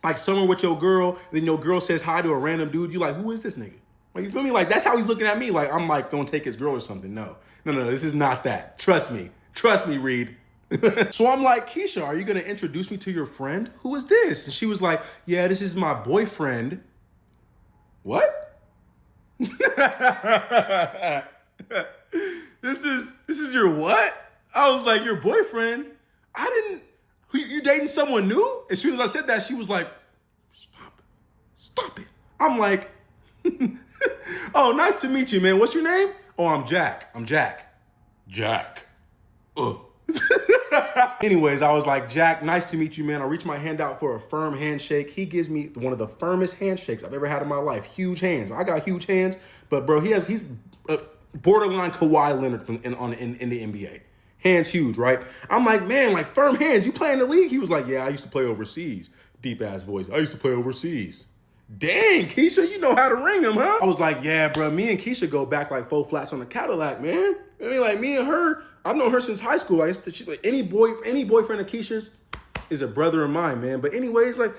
like somewhere with your girl, then your girl says hi to a random dude, you like, who is this nigga? Like, you feel me? Like that's how he's looking at me. Like I'm like gonna take his girl or something. No, this is not that. Trust me, Reed. So I'm like, Keisha, are you gonna introduce me to your friend? Who is this? And she was like, yeah, this is my boyfriend. What? This is your what? I was like, your boyfriend? You dating someone new? As soon as I said that, she was like, stop it. I'm like, oh, nice to meet you, man. What's your name? Oh, I'm Jack. Jack. Anyways, I was like, Jack, nice to meet you, man. I reach my hand out for a firm handshake. He gives me one of the firmest handshakes I've ever had in my life. Huge hands. I got huge hands, but bro, he's borderline Kawhi Leonard in the NBA. Hands huge, right? I'm like, man, like firm hands. You play in the league? He was like, yeah, I used to play overseas. Deep ass voice. I used to play overseas. Dang, Keisha, you know how to ring him, huh? I was like, yeah, bro, me and Keisha go back like 4 flats on the Cadillac, man. I mean, like me and her, I've known her since high school. Like, any boyfriend of Keisha's is a brother of mine, man. But anyways, like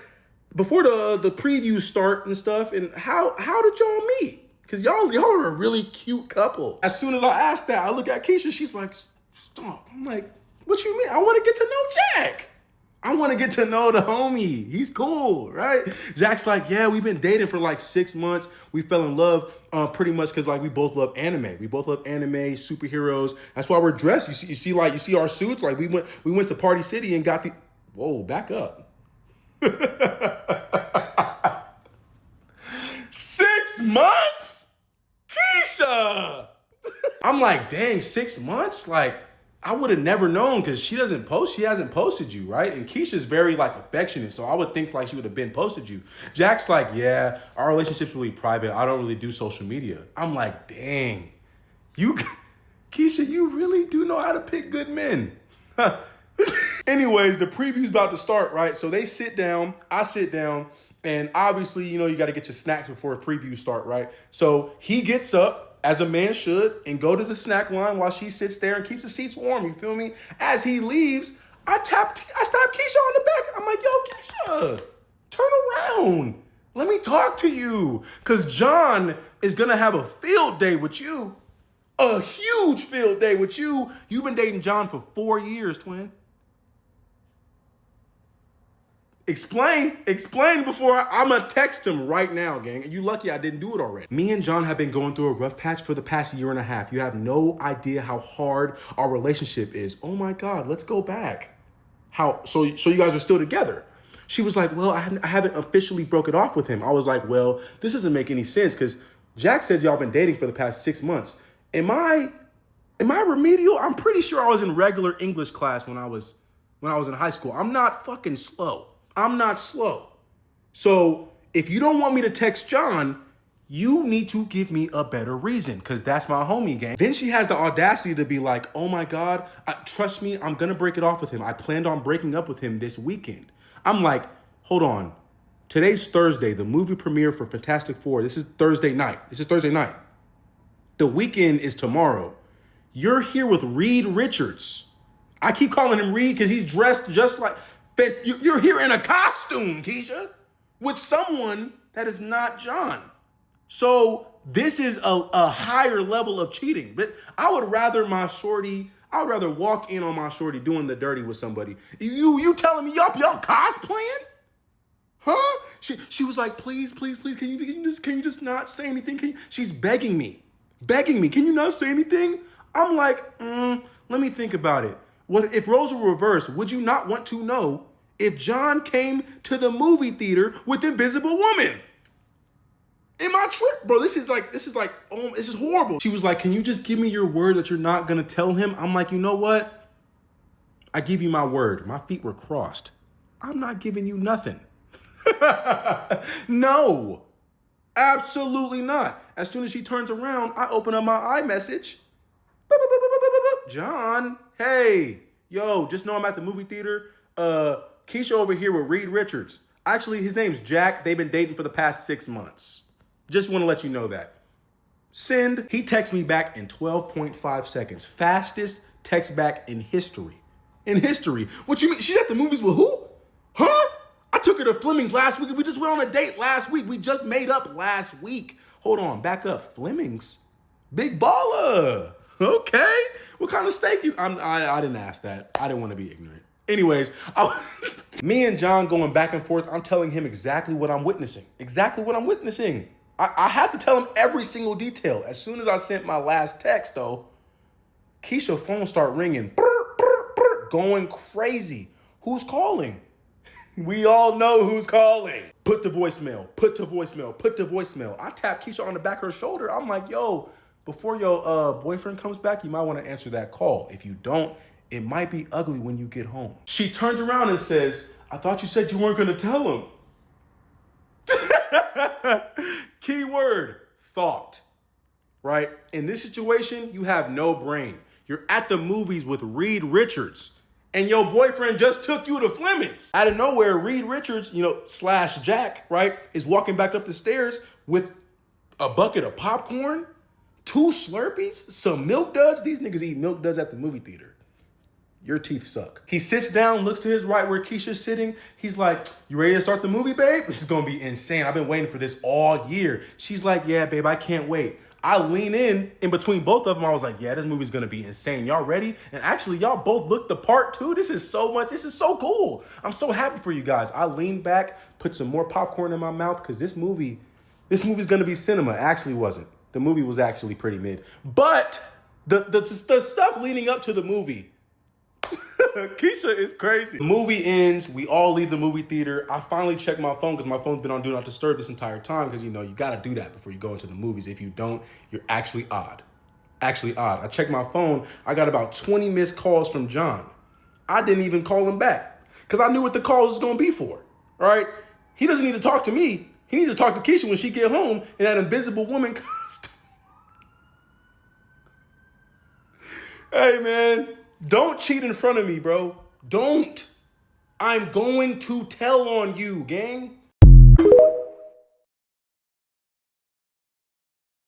before the previews start and stuff, and how did y'all meet? Because y'all are a really cute couple. As soon as I asked that, I look at Keisha, she's like, stop. I'm like, what you mean? I want to get to know Jack. I want to get to know the homie. He's cool, right? Jack's like, yeah, we've been dating for like 6 months. We fell in love pretty much because like we both love anime. We both love anime, superheroes. That's why we're dressed. You see our suits. Like we went to Party City and got the. Whoa, back up. 6 months, Keisha. I'm like, dang, 6 months, like. I would have never known because she hasn't posted you, right? And Keisha's very like affectionate, so I would think like she would have been posted you. Jack's like, yeah, our relationship's really private. I don't really do social media. I'm like, dang, Keisha, you really do know how to pick good men. Anyways, the preview's about to start, right? So they sit down, I sit down, and obviously, you got to get your snacks before a preview start, right? So he gets up, as a man should, and go to the snack line while she sits there and keeps the seats warm, you feel me? As he leaves, I tap Keisha on the back. I'm like, yo, Keisha, turn around. Let me talk to you. Because John is going to have a field day with you. A huge field day with you. You've been dating John for 4 years, twin. Explain before I'm gonna text him right now, gang. And you lucky I didn't do it already. Me and John have been going through a rough patch for the past 1.5 years. You have no idea how hard our relationship is. Oh my God, let's go back. So you guys are still together? She was like, well, I haven't officially broke it off with him. I was like, well, this doesn't make any sense because Jack said y'all been dating for the past 6 months. Am I remedial? I'm pretty sure I was in regular English class when I was in high school. I'm not fucking slow. I'm not slow. So if you don't want me to text John, you need to give me a better reason because that's my homie, gang. Then she has the audacity to be like, oh my God, trust me, I'm going to break it off with him. I planned on breaking up with him this weekend. I'm like, hold on. Today's Thursday, the movie premiere for Fantastic Four. This is Thursday night. The weekend is tomorrow. You're here with Reed Richards. I keep calling him Reed because he's dressed just like... You're here in a costume, Keisha, with someone that is not John. So this is a higher level of cheating. But I would rather walk in on my shorty doing the dirty with somebody. You telling me y'all cosplaying? Huh? She was like, please, can you just not say anything? She's begging me. Can you not say anything? I'm like, let me think about it. What if roles were reversed? Would you not want to know if John came to the movie theater with Invisible Woman? Am I tripped, bro? This is horrible. She was like, can you just give me your word that you're not gonna tell him? I'm like, you know what? I give you my word. My feet were crossed. I'm not giving you nothing. No, absolutely not. As soon as she turns around, I open up my iMessage. John, hey, yo, just know I'm at the movie theater. Keisha over here with Reed Richards. Actually, his name's Jack. They've been dating for the past 6 months. Just want to let you know that. Send. He texts me back in 12.5 seconds. Fastest text back in history. In history. What you mean? She's at the movies with who? Huh? I took her to Fleming's last week. We just went on a date last week. We just made up last week. Hold on, back up. Fleming's? Big baller. Okay. What kind of steak you? I didn't ask that. I didn't want to be ignorant. Anyways, me and John going back and forth. I'm telling him exactly what I'm witnessing. Exactly what I'm witnessing. I have to tell him every single detail. As soon as I sent my last text, though, Keisha's phone start ringing, brr, brr, brr, going crazy. Who's calling? We all know who's calling. Put to voicemail, put to voicemail, put to voicemail. I tap Keisha on the back of her shoulder. I'm like, yo, before your boyfriend comes back, you might want to answer that call. If you don't, it might be ugly when you get home. She turns around and says, I thought you said you weren't going to tell him. Keyword, thought, right? In this situation, you have no brain. You're at the movies with Reed Richards and your boyfriend just took you to Fleming's. Out of nowhere, Reed Richards, slash Jack, right, is walking back up the stairs with a bucket of popcorn, 2 Slurpees, some Milk Duds. These niggas eat Milk Duds at the movie theater. Your teeth suck. He sits down, looks to his right where Keisha's sitting. He's like, you ready to start the movie, babe? This is gonna be insane. I've been waiting for this all year. She's like, yeah, babe, I can't wait. I lean in between both of them. I was like, yeah, this movie's gonna be insane. Y'all ready? And actually, y'all both look the part too. This is so cool. I'm so happy for you guys. I leaned back, put some more popcorn in my mouth because this movie's gonna be cinema. It actually wasn't. The movie was actually pretty mid. But the stuff leading up to the movie, Keisha is crazy. The movie ends. We all leave the movie theater. I finally check my phone because my phone's been on Do Not Disturb this entire time because, you got to do that before you go into the movies. If you don't, you're actually odd. Actually odd. I checked my phone. I got about 20 missed calls from John. I didn't even call him back because I knew what the call was going to be for. All right? He doesn't need to talk to me. He needs to talk to Keisha when she get home in that invisible woman costume. Hey, man. Don't cheat in front of me, bro. Don't. I'm going to tell on you, gang.